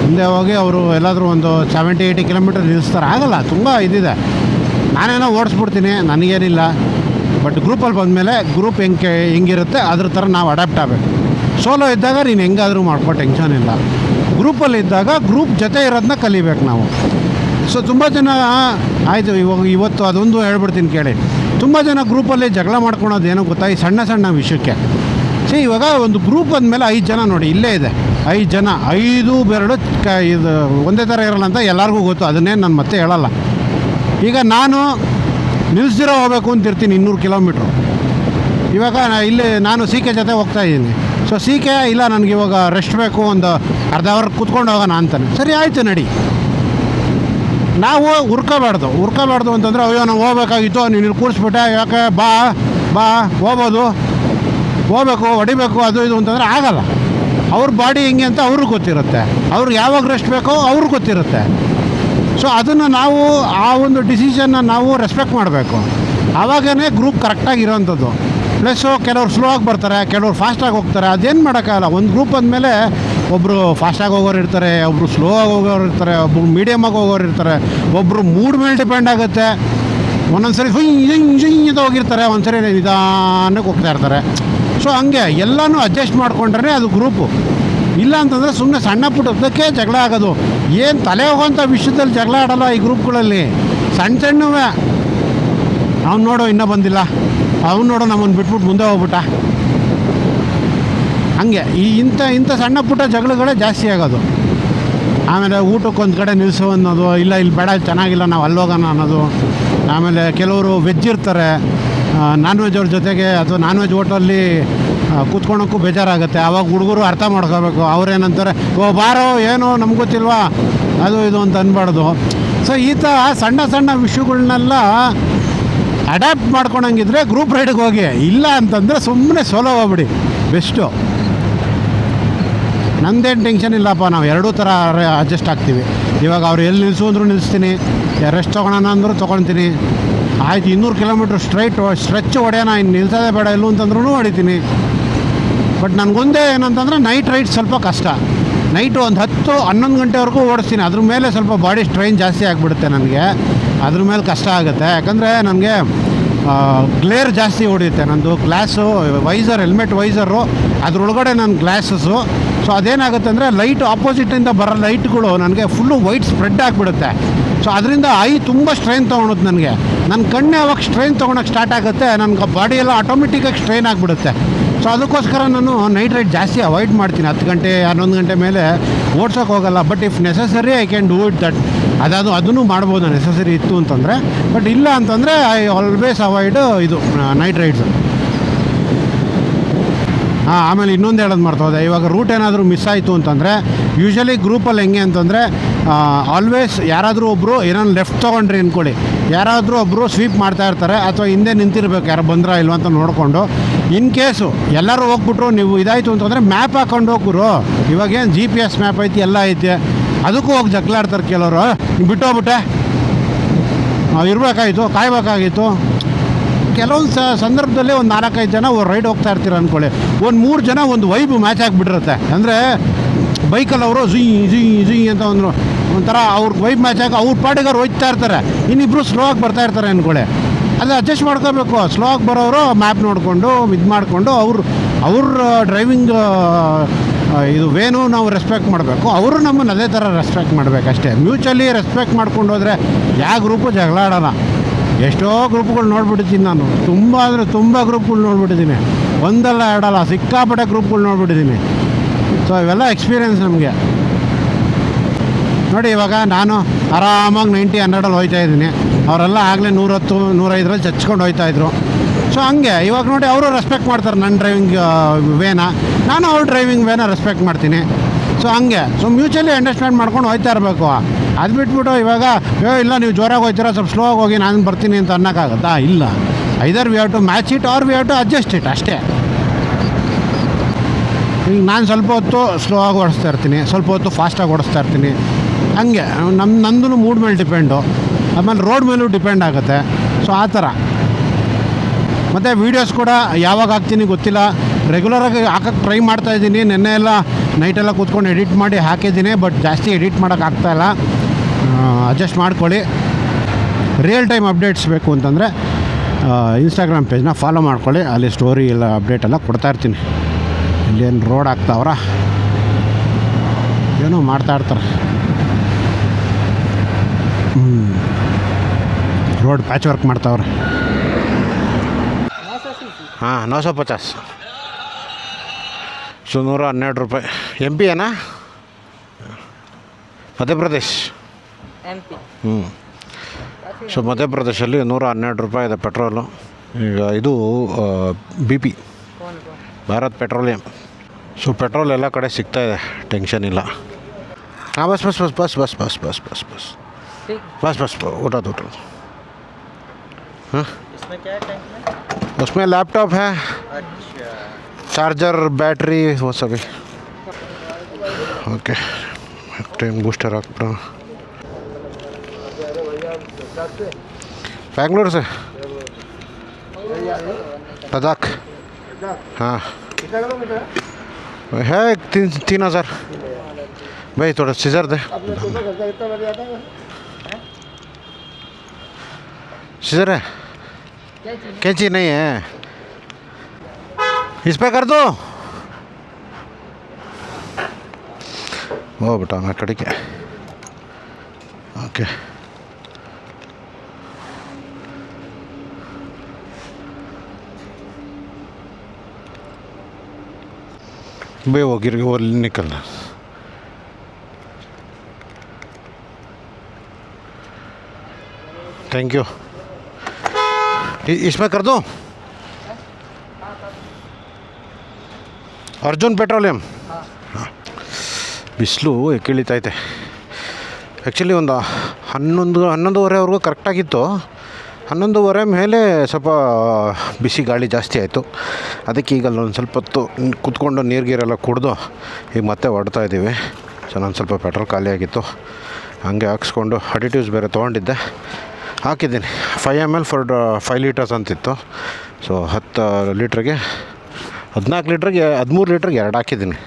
ಮುಂದೆ ಹೋಗಿ ಅವರು ಎಲ್ಲಾದರೂ ಒಂದು 70-80 ಕಿಲೋಮೀಟರ್ ನಿಲ್ಲಿಸ್ತಾರೆ. ಆಗಲ್ಲ, ತುಂಬ ಇದಿದೆ. ನಾನೇನೋ ಓಡಿಸ್ಬಿಡ್ತೀನಿ, ನನಗೇನಿಲ್ಲ. ಬಟ್ ಗ್ರೂಪಲ್ಲಿ ಬಂದಮೇಲೆ ಗ್ರೂಪ್ ಹೆಂಗಿರುತ್ತೆ ಅದ್ರ ಥರ ನಾವು ಅಡ್ಯಾಪ್ಟ್ ಆಗಬೇಕು. ಸೋಲೋ ಇದ್ದಾಗ ನೀನು ಹೆಂಗಾದರೂ ಮಾಡ್ಕೋ, ಟೆನ್ಷನ್ ಇಲ್ಲ. ಗ್ರೂಪಲ್ಲಿ ಇದ್ದಾಗ ಗ್ರೂಪ್ ಜೊತೆ ಇರೋದನ್ನ ಕಲಿಬೇಕು ನಾವು. ಸೊ ತುಂಬ ಜನ ಆಯಿತು ಇವತ್ತು ಅದೊಂದು ಹೇಳ್ಬಿಡ್ತೀನಿ ಕೇಳಿ. ತುಂಬ ಜನ ಗ್ರೂಪಲ್ಲಿ ಜಗಳ ಮಾಡ್ಕೊಳೋದು ಏನೋ ಗೊತ್ತಾ, ಈ ಸಣ್ಣ ಸಣ್ಣ ವಿಷಯಕ್ಕೆ. ಇವಾಗ ಒಂದು ಗ್ರೂಪ್ ಅಂದಮೇಲೆ 5 ಜನ ನೋಡಿ ಇಲ್ಲೇ ಇದೆ, 5 ಜನ, 5 ಬೆರಳು ಇದು ಒಂದೇ ಥರ ಇರಲ್ಲ ಅಂತ ಎಲ್ಲರಿಗೂ ಗೊತ್ತು, ಅದನ್ನೇ ನಾನು ಮತ್ತೆ ಹೇಳಲ್ಲ. ಈಗ ನಾನು ನಿಲ್ಲಿಸ್ದಿರೋ ಹೋಗಬೇಕು ಅಂತಿರ್ತೀನಿ 200 ಕಿಲೋಮೀಟ್ರು. ಇವಾಗ ಇಲ್ಲಿ ನಾನು CK ಜೊತೆ ಹೋಗ್ತಾಯಿದ್ದೀನಿ. ಸೊ CK ಇಲ್ಲ ನನಗೆ ಇವಾಗ ರೆಸ್ಟ್ ಬೇಕು, ಒಂದು ಅರ್ಧ ಅವರ್ ಕೂತ್ಕೊಂಡು ಹೋಗೋಣ ಅಂತಾನೆ. ಸರಿ ಆಯಿತು ನಡಿ. ನಾವು ಹುರ್ಕೋಬಾರ್ದು ಅಂತಂದರೆ ಅಯ್ಯೋ ನಾವು ಹೋಗ್ಬೇಕಾಗಿತ್ತು, ನೀನು ಕೂರಿಸ್ಬಿಟ್ಟೆ, ಯಾಕೆ ಬಾ ಹೋಗ್ಬೇಕು ಹೊಡಿಬೇಕು ಅದು ಇದು ಅಂತಂದರೆ ಆಗಲ್ಲ. ಅವ್ರ ಬಾಡಿ ಹೆಂಗೆ ಅಂತ ಅವ್ರಿಗೆ ಗೊತ್ತಿರುತ್ತೆ, ಅವ್ರಿಗೆ ಯಾವಾಗ ರೆಸ್ಟ್ ಬೇಕೋ ಅವ್ರಿಗೆ ಗೊತ್ತಿರುತ್ತೆ. ಸೊ ಅದನ್ನು ನಾವು ಆ ಒಂದು ಡಿಸಿಷನ್ನ ನಾವು ರೆಸ್ಪೆಕ್ಟ್ ಮಾಡಬೇಕು. ಆವಾಗೇ ಗ್ರೂಪ್ ಕರೆಕ್ಟಾಗಿರೋವಂಥದ್ದು. ಪ್ಲಸ್ಸು ಕೆಲವ್ರು ಸ್ಲೋ ಆಗಿ ಬರ್ತಾರೆ, ಕೆಲವ್ರು ಫಾಸ್ಟಾಗಿ ಹೋಗ್ತಾರೆ, ಅದೇನು ಮಾಡೋಕ್ಕಾಗಲ್ಲ. ಒಂದು ಗ್ರೂಪ್ ಅಂದಮೇಲೆ ಒಬ್ಬರು ಫಾಸ್ಟಾಗಿ ಹೋಗೋರು ಇರ್ತಾರೆ, ಒಬ್ಬರು ಸ್ಲೋ ಆಗಿ ಹೋಗೋರು ಇರ್ತಾರೆ, ಒಬ್ಬರು ಮೀಡಿಯಮಾಗಿ ಹೋಗೋರು ಇರ್ತಾರೆ, ಒಬ್ಬರು ಮೂಡ್ ಮೇಲೆ ಡಿಪೆಂಡ್ ಆಗುತ್ತೆ. ಒಂದೊಂದು ಸರಿ ಇಂಜಿಂತ ಹೋಗಿರ್ತಾರೆ, ಒಂದು ಸರಿ ನಿಧಾನಕ್ಕೆ ಹೋಗ್ತಾ ಇರ್ತಾರೆ. ಸೊ ಹಂಗೆ ಎಲ್ಲನೂ ಅಡ್ಜಸ್ಟ್ ಮಾಡ್ಕೊಂಡ್ರೆ ಅದು ಗ್ರೂಪು. ಇಲ್ಲ ಅಂತಂದರೆ ಸುಮ್ಮನೆ ಸಣ್ಣ ಪುಟ್ಟದಕ್ಕೆ ಜಗಳ ಆಗೋದು. ಏನು ತಲೆ ಹೋಗೋಂಥ ವಿಷಯದಲ್ಲಿ ಜಗಳ ಆಡೋಲ್ಲ ಈ ಗ್ರೂಪ್ಗಳಲ್ಲಿ. ಸಣ್ಣವೇ ಅವ್ನು ನೋಡು ಇನ್ನೂ ಬಂದಿಲ್ಲ, ಅವ್ನು ನೋಡು ನಮ್ಮನ್ನು ಬಿಟ್ಬಿಟ್ಟು ಮುಂದೆ ಹೋಗ್ಬಿಟ್ಟ, ಹಂಗೆ ಇಂಥ ಸಣ್ಣ ಪುಟ್ಟ ಜಗಳಗಳೇ ಜಾಸ್ತಿ ಆಗೋದು. ಆಮೇಲೆ ಊಟಕ್ಕೊಂದು ಕಡೆ ನಿಲ್ಲಿಸು ಅನ್ನೋದು, ಇಲ್ಲ ಇಲ್ಲಿ ಬೇಡ ಚೆನ್ನಾಗಿಲ್ಲ ನಾವು ಅಲ್ಲಿ ಹೋಗೋಣ ಅನ್ನೋದು. ಆಮೇಲೆ ಕೆಲವರು ವೆಜ್ ಇರ್ತಾರೆ, ನಾನ್ ವೆಜ್ ಅವ್ರ ಜೊತೆಗೆ ಅಥವಾ ನಾನ್ ವೆಜ್ ಹೋಟಲ್ಲಿ ಕೂತ್ಕೊಳೋಕ್ಕೂ ಬೇಜಾರಾಗುತ್ತೆ. ಆವಾಗ ಹುಡುಗರು ಅರ್ಥ ಮಾಡ್ಕೋಬೇಕು. ಅವ್ರೇನಂತಾರೆ ಬಾರೋ ಏನೋ ನಮ್ಗೆ ಗೊತ್ತಿಲ್ವಾ ಅದು ಇದು ಅಂತ ಅನ್ಬಾರ್ದು. ಸೊ ಈ ಥರ ಸಣ್ಣ ವಿಷಯಗಳನ್ನೆಲ್ಲ ಅಡ್ಯಾಪ್ಟ್ ಮಾಡ್ಕೊಳಂಗಿದ್ರೆ ಗ್ರೂಪ್ ರೈಡ್ಗೆ ಹೋಗಿ, ಇಲ್ಲ ಅಂತಂದರೆ ಸುಮ್ಮನೆ ಸೋಲೋ ಹೋಗ್ಬಿಡಿ ಬೆಸ್ಟು. ನಂದೇನು ಟೆನ್ಷನ್ ಇಲ್ಲಪ್ಪ, ನಾವು ಎರಡೂ ಥರ ಅಡ್ಜಸ್ಟ್ ಆಗ್ತೀವಿ. ಇವಾಗ ಅವ್ರು ಎಲ್ಲಿ ನಿಲ್ಲಿಸು ಅಂದರೂ ನಿಲ್ಲಿಸ್ತೀನಿ, ರೆಸ್ಟ್ ತೊಗೊಳೋಣ ಅಂದರೂ ತೊಗೊಳ್ತೀನಿ. ಆಯ್ತು 200 ಕಿಲೋಮೀಟ್ರ್ ಸ್ಟ್ರೆಚ್ ಹೊಡೆಯೋಣ, ಇನ್ನು ನಿಲ್ಸೋದೇ ಬೇಡ ಎಲ್ಲೂ ಅಂತಂದ್ರೂ ಹೊಡಿತೀನಿ. ಬಟ್ ನನಗೊಂದೇ ಏನಂತಂದರೆ ನೈಟ್ ರೈಡ್ ಸ್ವಲ್ಪ ಕಷ್ಟ. ನೈಟು ಒಂದು 10-11 ಗಂಟೆವರೆಗೂ ಓಡಿಸ್ತೀನಿ. ಅದ್ರ ಮೇಲೆ ಸ್ವಲ್ಪ ಬಾಡಿ ಸ್ಟ್ರೈನ್ ಜಾಸ್ತಿ ಆಗಿಬಿಡುತ್ತೆ ನನಗೆ, ಅದ್ರ ಮೇಲೆ ಕಷ್ಟ ಆಗುತ್ತೆ. ಯಾಕಂದರೆ ನನಗೆ ಗ್ಲೇರ್ ಜಾಸ್ತಿ ಹೊಡೆಯುತ್ತೆ. ನಂದು ಗ್ಲಾಸು ವೈಸರ್, ಹೆಲ್ಮೆಟ್ ವೈಸರು, ಅದರೊಳಗಡೆ ನನ್ನ ಗ್ಲಾಸಸ್ಸು. ಸೊ ಅದೇನಾಗುತ್ತೆ ಅಂದರೆ ಲೈಟ್ ಆಪೋಸಿಟಿಂದ ಬರೋ ಲೈಟ್ಗಳು ನನಗೆ ಫುಲ್ಲು ವೈಟ್ ಸ್ಪ್ರೆಡ್ ಆಗಿಬಿಡುತ್ತೆ. ಸೊ ಅದರಿಂದ ಐ ತುಂಬ ಸ್ಟ್ರೈನ್ ತೊಗೊಳುತ್ತೆ ನನಗೆ. ನನ್ನ ಕಣ್ಣೇ ಅವಾಗ ಸ್ಟ್ರೈನ್ ತೊಗೊಳಕ್ಕೆ ಸ್ಟಾರ್ಟ್ ಆಗುತ್ತೆ, ನನಗೆ ಬಾಡಿ ಎಲ್ಲ ಆಟೋಮೆಟಿಕ್ಕಾಗಿ ಸ್ಟ್ರೈನ್ ಆಗಿಬಿಡುತ್ತೆ. ಸೊ ಅದಕ್ಕೋಸ್ಕರ ನಾನು ನೈಟ್ ರೈಡ್ ಜಾಸ್ತಿ ಅವಾಯ್ಡ್ ಮಾಡ್ತೀನಿ. 10 ಗಂಟೆ 11 ಗಂಟೆ ಮೇಲೆ ಓಡ್ಸೋಕೆ ಹೋಗಲ್ಲ. But if necessary I can do it that. ಅದನ್ನು ಮಾಡ್ಬೋದು ನೆಸಸರಿ ಇತ್ತು ಅಂತಂದರೆ. ಬಟ್ ಇಲ್ಲ ಅಂತಂದರೆ ಐ ಆಲ್ವೇಸ್ ಅವಾಯ್ಡ್ ಇದು ನೈಟ್ ರೈಡ್ಸು. ಆಮೇಲೆ ಇನ್ನೊಂದು ಹೇಳೋದು ಮಾಡ್ತೋದೆ, ಇವಾಗ ರೂಟ್ ಏನಾದರೂ ಮಿಸ್ ಆಯಿತು ಅಂತಂದರೆ ಯೂಶ್ವಲಿ ಗ್ರೂಪಲ್ಲಿ ಹೆಂಗೆ ಅಂತಂದರೆ ಆಲ್ವೇಸ್ ಯಾರಾದರೂ ಒಬ್ಬರು ಏನಾದ್ರು ಲೆಫ್ಟ್ ತೊಗೊಂಡ್ರಿ ಅಂದ್ಕೊಳ್ಳಿ, ಯಾರಾದರೂ ಒಬ್ಬರು ಸ್ವೀಪ್ ಮಾಡ್ತಾಯಿರ್ತಾರೆ ಅಥವಾ ಹಿಂದೆ ನಿಂತಿರ್ಬೇಕು ಯಾರು ಬಂದ್ರಾ ಇಲ್ವ ಅಂತ ನೋಡಿಕೊಂಡು. ಇನ್ ಕೇಸು ಎಲ್ಲರೂ ಹೋಗ್ಬಿಟ್ರು ನೀವು ಇದಾಯಿತು ಅಂತಂದರೆ ಮ್ಯಾಪ್ ಹಾಕ್ಕೊಂಡು ಹೋಗ್ಬಿರು. ಇವಾಗೇನು GPS ಮ್ಯಾಪ್ ಐತಿ ಎಲ್ಲ ಐತೆ, ಅದಕ್ಕೂ ಹೋಗಿ ಜಗ್ಲಾಡ್ತಾರೆ ಕೆಲವರು. ನೀವು ಬಿಟ್ಟು ಹೋಗ್ಬಿಟ್ಟೆ, ಇರಬೇಕಾಗಿತ್ತು, ಕಾಯಬೇಕಾಗಿತ್ತು. ಕೆಲವೊಂದು ಸಂದರ್ಭದಲ್ಲಿ ಒಂದು 4-5 ಜನ ರೈಡ್ ಹೋಗ್ತಾ ಇರ್ತೀರ ಅಂದ್ಕೊಳ್ಳಿ, ಒಂದು 3 ಜನ ಒಂದು ವೈಬ್ ಮ್ಯಾಚ್ ಆಗಿಬಿಟ್ಟಿರುತ್ತೆ. ಅಂದರೆ ಬೈಕಲ್ಲಿ ಅವರು ಝೀ ಅಂತ ಒಂಥರ ಅವ್ರ ವೈಬ್ ಮ್ಯಾಚ್ ಆಗಿ ಅವ್ರ ಪಾಡಿಗಾರು ಹೋಗ್ತಾ ಇರ್ತಾರೆ, ಇನ್ನಿಬ್ಬರು ಸ್ಲೋ ಆಗಿ ಬರ್ತಾ ಇರ್ತಾರೆ ಅಂದ್ಕೊಳ್ಳಿ. ಅದು ಅಡ್ಜಸ್ಟ್ ಮಾಡ್ಕೋಬೇಕು. ಸ್ಲೋ ಆಗಿ ಬರೋರು ಮ್ಯಾಪ್ ನೋಡಿಕೊಂಡು ಇದು ಮಾಡಿಕೊಂಡು ಅವ್ರ ಡ್ರೈವಿಂಗ್ ಇದು ವೇನು ನಾವು ರೆಸ್ಪೆಕ್ಟ್ ಮಾಡಬೇಕು, ಅವರು ನಮ್ಮನ್ನು ಅದೇ ಥರ ರೆಸ್ಪೆಕ್ಟ್ ಮಾಡಬೇಕಷ್ಟೇ. ಮ್ಯೂಚುವಲಿ ರೆಸ್ಪೆಕ್ಟ್ ಮಾಡ್ಕೊಂಡು ಹೋದರೆ ಯಾವ ಗ್ರೂಪು ಜಗಳ ಆಡೋಲ್ಲ. ಎಷ್ಟೋ ಗ್ರೂಪ್ಗಳು ನೋಡ್ಬಿಟ್ಟಿದ್ದೀನಿ ನಾನು, ತುಂಬ ಅಂದರೆ ತುಂಬ ಗ್ರೂಪ್ಗಳು ನೋಡ್ಬಿಟ್ಟಿದ್ದೀನಿ, ಒಂದಲ್ಲ ಎರಡಲ್ಲ ಸಿಕ್ಕಾಪಟ್ಟೆ ಗ್ರೂಪ್ಗಳು ನೋಡ್ಬಿಟ್ಟಿದ್ದೀನಿ. ಸೊ ಇವೆಲ್ಲ ಎಕ್ಸ್ಪೀರಿಯೆನ್ಸ್ ನಮಗೆ. ನೋಡಿ ಇವಾಗ ನಾನು ಆರಾಮಾಗಿ 90-100 ಹೋಗ್ತಾಯಿದ್ದೀನಿ, ಅವರೆಲ್ಲ ಆಗಲೇ 110-105 ಚಚ್ಕೊಂಡು ಹೋಗ್ತಾಯಿದ್ರು. ಸೊ ಹಂಗೆ ಇವಾಗ ನೋಡಿ ಅವರು ರೆಸ್ಪೆಕ್ಟ್ ಮಾಡ್ತಾರೆ ನನ್ನ ಡ್ರೈವಿಂಗ್ ವೇನ, ನಾನು ಅವ್ರ ಡ್ರೈವಿಂಗ್ ವೇನ ರೆಸ್ಪೆಕ್ಟ್ ಮಾಡ್ತೀನಿ. ಸೊ ಹಂಗೆ ಮ್ಯೂಚುವಲಿ ಅಂಡರ್ಸ್ಟ್ಯಾಂಡ್ ಮಾಡ್ಕೊಂಡು ಹೋಗ್ತಾ ಇರಬೇಕು. ಅದು ಬಿಟ್ಬಿಟ್ಟು ಇವಾಗ ಇಲ್ಲ ನೀವು ಜೋರಾಗಿ ಹೋಗ್ತೀರಾ ಸ್ವಲ್ಪ ಸ್ಲೋ ಆಗಿ ಹೋಗಿ ನಾನು ಬರ್ತೀನಿ ಅಂತ ಅನ್ನೋಕ್ಕಾಗತ್ತಾ? ಇಲ್ಲ. Either we have to match it or we have to adjust it ಅಷ್ಟೇ. ಈಗ ನಾನು ಸ್ವಲ್ಪ ಹೊತ್ತು ಸ್ಲೋ ಆಗಿ ಓಡಿಸ್ತಾ ಇರ್ತೀನಿ, ಸ್ವಲ್ಪ ಹೊತ್ತು ಫಾಸ್ಟಾಗಿ ಓಡಿಸ್ತಾ ಇರ್ತೀನಿ. ಹಂಗೆ ನಂದು ಮೂಡ್ ಮೇಲೆ ಡಿಪೆಂಡು, ಆಮೇಲೆ ರೋಡ್ ಮೇಲೂ ಡಿಪೆಂಡ್ ಆಗುತ್ತೆ. ಸೊ ಆ ಥರ. ಮತ್ತು ವೀಡಿಯೋಸ್ ಕೂಡ ಯಾವಾಗ ಹಾಕ್ತೀನಿ ಗೊತ್ತಿಲ್ಲ, ರೆಗ್ಯುಲರಾಗಿ ಹಾಕೋಕ್ಕೆ ಟ್ರೈ ಮಾಡ್ತಾಯಿದ್ದೀನಿ. ನೆನ್ನೆ ಎಲ್ಲ ನೈಟೆಲ್ಲ ಕೂತ್ಕೊಂಡು ಎಡಿಟ್ ಮಾಡಿ ಹಾಕಿದ್ದೀನಿ, ಬಟ್ ಜಾಸ್ತಿ ಎಡಿಟ್ ಮಾಡೋಕ್ಕಾಗ್ತಾಯಿಲ್ಲ. ಅಡ್ಜಸ್ಟ್ ಮಾಡ್ಕೊಳ್ಳಿ. ರಿಯಲ್ ಟೈಮ್ ಅಪ್ಡೇಟ್ಸ್ ಬೇಕು ಅಂತಂದರೆ ಇನ್ಸ್ಟಾಗ್ರಾಮ್ ಪೇಜ್ನ ಫಾಲೋ ಮಾಡ್ಕೊಳ್ಳಿ, ಅಲ್ಲಿ ಸ್ಟೋರಿ ಎಲ್ಲ ಅಪ್ಡೇಟ್ ಎಲ್ಲ ಕೊಡ್ತಾಯಿರ್ತೀನಿ. ಇಲ್ಲೇನು ರೋಡ್ ಆಗ್ತಾವ್ರ ಏನೋ ಮಾಡ್ತಾಯಿರ್ತಾರೆ. ರೋಡ್ ಪ್ಯಾಚ್ ವರ್ಕ್ ಮಾಡ್ತಾವ್ರೆ. हाँ 950 सो 112 रुपये MP है ना मध्य प्रदेश MP ಸೊ ಮಧ್ಯಪ್ರದೇಶಲ್ಲಿ 112 ರೂಪಾಯಿ ಇದೆ ಪೆಟ್ರೋಲು. ಈಗ ಇದು BP Bharat petroleum. So petrol ಎಲ್ಲ ಕಡೆ ಸಿಗ್ತಾಯಿದೆ, ಟೆನ್ಷನ್ ಇಲ್ಲ. ಹಾಂ bus bus bus bus bus bus bus bus bus बस बस उठा दो हाँ इसमें क्या है टैंक में? उसमें लैपटॉप है, अच्छा चार्जर, बैटरी, वो सभी. ओके टाइम बूस्टर आपका बेंगलोर से लद्दाख. हाँ है 3,000 भाई. थोड़ा सीजर दे. सीजर है, कैंची नहीं है, इस पे कर दो. वो बेटा मैं कड़ी के ओके. बे वो गिर वो निकलना. Thank you. इसमें कर दो अर्जुन पेट्रोलियम. ಹಾಂ ಬಿಸಿಲು ಇಳಿತೈತೆ. ಆ್ಯಕ್ಚುಲಿ ಒಂದು 11:30ವರೆವರೆಗೂ ಕರೆಕ್ಟಾಗಿತ್ತು. 11:30 ಮೇಲೆ ಸ್ವಲ್ಪ ಬಿಸಿ ಗಾಳಿ ಜಾಸ್ತಿ ಆಯಿತು. ಅದಕ್ಕೆ ಈಗ ಒಂದು ಸ್ವಲ್ಪ ಹೊತ್ತು ಕುತ್ಕೊಂಡು ನೀರಿಗೆಲ್ಲ ಕುಡಿದು ಈಗ ಮತ್ತೆ ಹೊಡ್ತಾ ಇದ್ದೀವಿ. ಸೊ ನಾನು ಸ್ವಲ್ಪ ಪೆಟ್ರೋಲ್ ಖಾಲಿ ಆಗಿತ್ತು, ಹಂಗೆ ಹಾಕ್ಸ್ಕೊಂಡು ಅಡಿಟಿವ್ಸ್ ಬೇರೆ ತೊಗೊಂಡಿದ್ದೆ, ಹಾಕಿದ್ದೀನಿ. 5 ml ಫಾರ್ 5 ಲೀಟರ್ಸ್ ಅಂತಿತ್ತು. ಸೊ 10 ಲೀಟ್ರಿಗೆ 14 ಲೀಟ್ರಿಗೆ 13 ಲೀಟ್ರಿಗೆ 2 ಹಾಕಿದ್ದೀನಿ.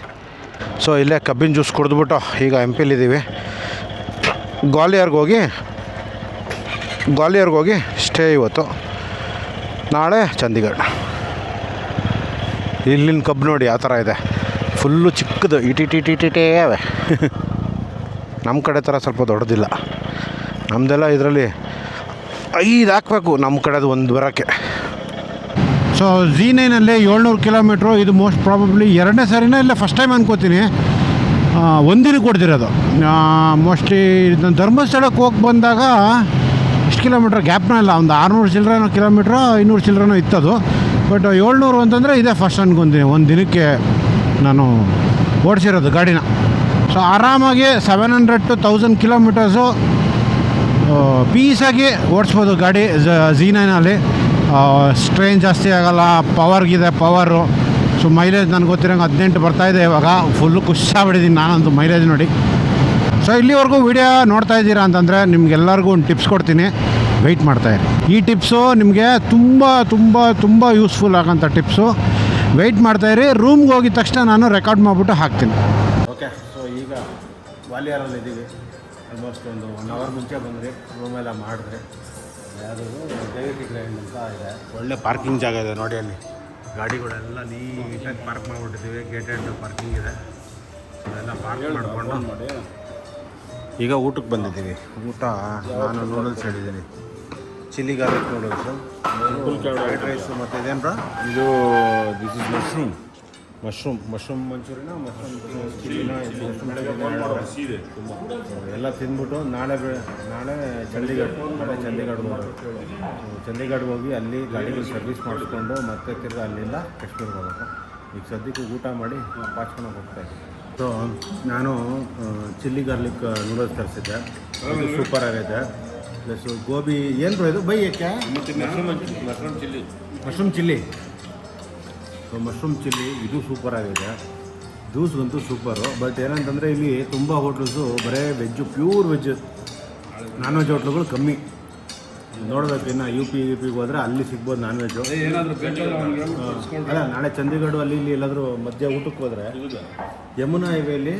ಸೊ ಇಲ್ಲೇ ಕಬ್ಬಿನ ಜ್ಯೂಸ್ ಕುಡಿದ್ಬಿಟ್ಟು ಈಗ MP ಗ್ವಾಲಿಯರ್ಗೆ ಹೋಗಿ ಸ್ಟೇ ಇವತ್ತು. ನಾಳೆ ಚಂಡೀಗಢ. ಇಲ್ಲಿನ ಕಬ್ಬು ನೋಡಿ ಯಾವ ಥರ ಇದೆ, ಫುಲ್ಲು ಚಿಕ್ಕದು ಇಟಿಟೇ ಅವೆ. ನಮ್ಮ ಕಡೆ ಥರ ಸ್ವಲ್ಪ ದೊಡ್ಡದಿಲ್ಲ. ನಮ್ಮದೆಲ್ಲ ಇದರಲ್ಲಿ 5 ಹಾಕಬೇಕು, ನಮ್ಮ ಕಡೆದು ಒಂದು ಬರೋಕ್ಕೆ. So Z9 700 kilometre. ಇದು ಮೋಸ್ಟ್ ಪ್ರಾಬಬ್ಲಿ 2ನೇ ಸಾರಿನ ಇಲ್ಲ ಫಸ್ಟ್ ಟೈಮ್ ಅನ್ಕೋತೀನಿ ಒಂದಿನಕ್ಕೆ ಕೊಡ್ತಿರೋದು. ಮೋಸ್ಟ್ಲಿ ನಾನು ಧರ್ಮಸ್ಥಳಕ್ಕೆ ಹೋಗಿ ಬಂದಾಗ ಇಷ್ಟು ಕಿಲೋಮೀಟ್ರ್ ಗ್ಯಾಪ್ನ ಇಲ್ಲ, ಒಂದು 600 ಚಿಲ್ಲರೆನೋ ಕಿಲೋಮೀಟ್ರ್ 500 ಚಿಲ್ಲರೆನೋ ಇತ್ತದು. ಬಟ್ 700 ಅಂತಂದರೆ ಇದೇ ಫಸ್ಟ್ ಅನ್ಕೊತೀನಿ ಒಂದು ದಿನಕ್ಕೆ ನಾನು ಓಡಿಸಿರೋದು ಗಾಡಿನ. ಸೊ ಆರಾಮಾಗಿ 700 to 1000 ಕಿಲೋಮೀಟರ್ಸು ಪೀಸಾಗಿ ಓಡಿಸ್ಬೋದು ಗಾಡಿ Z9. ಸ್ಟ್ರೈನ್ ಜಾಸ್ತಿ ಆಗೋಲ್ಲ, ಪವರ್ಗಿದೆ ಪವರು. ಸೊ ಮೈಲೇಜ್ ನನಗೆ ಗೊತ್ತಿರೋಂಗೆ 18 ಬರ್ತಾಯಿದೆ ಇವಾಗ. ಫುಲ್ಲು ಖುಷಿಯಾಗ್ಬಿಟ್ಟಿದ್ದೀನಿ ನಾನಂತೂ ಮೈಲೇಜ್ ನೋಡಿ. ಸೊ ಇಲ್ಲಿವರೆಗೂ ವಿಡಿಯೋ ನೋಡ್ತಾ ಇದ್ದೀರಾ ಅಂತಂದರೆ ನಿಮ್ಗೆಲ್ಲರಿಗೂ ಒಂದು ಟಿಪ್ಸ್ ಕೊಡ್ತೀನಿ, ವೆಯ್ಟ್ ಮಾಡ್ತಾಯಿರಿ. ಈ ಟಿಪ್ಸು ನಿಮಗೆ ತುಂಬ ತುಂಬ ತುಂಬ ಯೂಸ್ಫುಲ್ ಆಗೋಂಥ ಟಿಪ್ಸು. ವೆಯ್ಟ್ ಮಾಡ್ತಾಯಿರಿ. ರೂಮ್ಗೆ ಹೋಗಿದ ತಕ್ಷಣ ನಾನು ರೆಕಾರ್ಡ್ ಮಾಡಿಬಿಟ್ಟು ಹಾಕ್ತೀನಿ. ಓಕೆ. ಸೊ ಈಗ ಗ್ವಾಲಿಯರಲ್ಲಿದ್ದೀವಿ. ಆಲ್ಮೋಸ್ಟ್ ಒಂದು 1 ಅವರ್ ಮುಂಚೆ ಬಂದ್ರಿ, ರೂಮೆಲ್ಲ ಮಾಡಿದ್ರೆ. ಯಾವುದಾದ್ರು ದೈವಿಕ ಗ್ರೈಂಡ್ ಅಂತ ಇದೆ, ಒಳ್ಳೆ ಪಾರ್ಕಿಂಗ್ ಜಾಗ ಇದೆ ನೋಡಿ. ಅಲ್ಲಿ ಗಾಡಿಗಳೆಲ್ಲ ನೀಟಾಗಿ ಪಾರ್ಕ್ ಮಾಡಿಬಿಟ್ಟಿದ್ದೀವಿ. ಗೇಟೆಡ್ ಪಾರ್ಕಿಂಗ್ ಇದೆ. ಅದೆಲ್ಲ ಪಾರ್ಕ್ ಮಾಡಿಕೊಂಡು ಮಾಡಿ ಈಗ ಊಟಕ್ಕೆ ಬಂದಿದ್ದೀವಿ. ಊಟ ನಾನು ನೂಡಲ್ಸ್ ಹೇಳಿದ್ದೀನಿ, chilli garlic noodles, fried rice, ಮತ್ತು ಇದೇನು ಇದು ದಿಸ್ ಇಸ್ ಮಶ್ರೂಮ್ ಮಂಚೂರಿನ ಮಶ್ರೂಮ್ ಚಿಲ್ಲಿನ ಎಲ್ಲ ತಿಂದ್ಬಿಟ್ಟು ನಾಳೆ ಚಂಡೀಗಢ ಚಂಡೀಗಢಗೆ ಹೋಗಿ ಅಲ್ಲಿ ಗಾಡಿಗಳು ಸರ್ವಿಸ್ ಮಾಡಿಸ್ಕೊಂಡು ಮತ್ತೆ ತಿರ್ಗಿ ಅಲ್ಲಿಂದ ಕಾಶ್ಮೀರ್ಗೆ ಹೋಗಬೇಕು. ಈಗ ಸದ್ಯಕ್ಕೆ ಊಟ ಮಾಡಿ ಪಾಚ್ಕೊಂಡು ಹೋಗ್ತಾಯಿದ್ದೆ. ಸೊ ನಾನು ಚಿಲ್ಲಿ ಗಾರ್ಲಿಕ್ ನೂಡಲ್ಸ್ ತರಿಸಿದ್ದೆ, ಅದು ಸೂಪರ್ ಆಗೈತೆ. ಪ್ಲಸ್ ಗೋಬಿ ಏನು ಇದು ಬೈ ಯಾಕೆ mushroom chilli. So mushroom chilli ಇದು ಸೂಪರ್ ಆಗಿದೆ. ಜ್ಯೂಸ್ಗಂತೂ ಸೂಪರು. ಬಟ್ ಏನಂತಂದರೆ ಇಲ್ಲಿ ತುಂಬ ಹೋಟ್ಲ್ಸು ಬರೀ veg, pure veg, non veg ಹೋಟ್ಲುಗಳು ಕಮ್ಮಿ. ನೋಡಬೇಕು ಇನ್ನು UP ಹೋದರೆ ಅಲ್ಲಿ ಸಿಗ್ಬೋದು ನಾನ್ ವೆಜ್ಜು. ಅಲ್ಲ ನಾಳೆ ಚಂಡೀಗಢ ಅಲ್ಲಿ ಇಲ್ಲಿ ಎಲ್ಲಾದರೂ ಮಧ್ಯ ಊಟಕ್ಕೆ ಹೋದರೆ ಯಮುನಾ ಹೈವೇಲಿ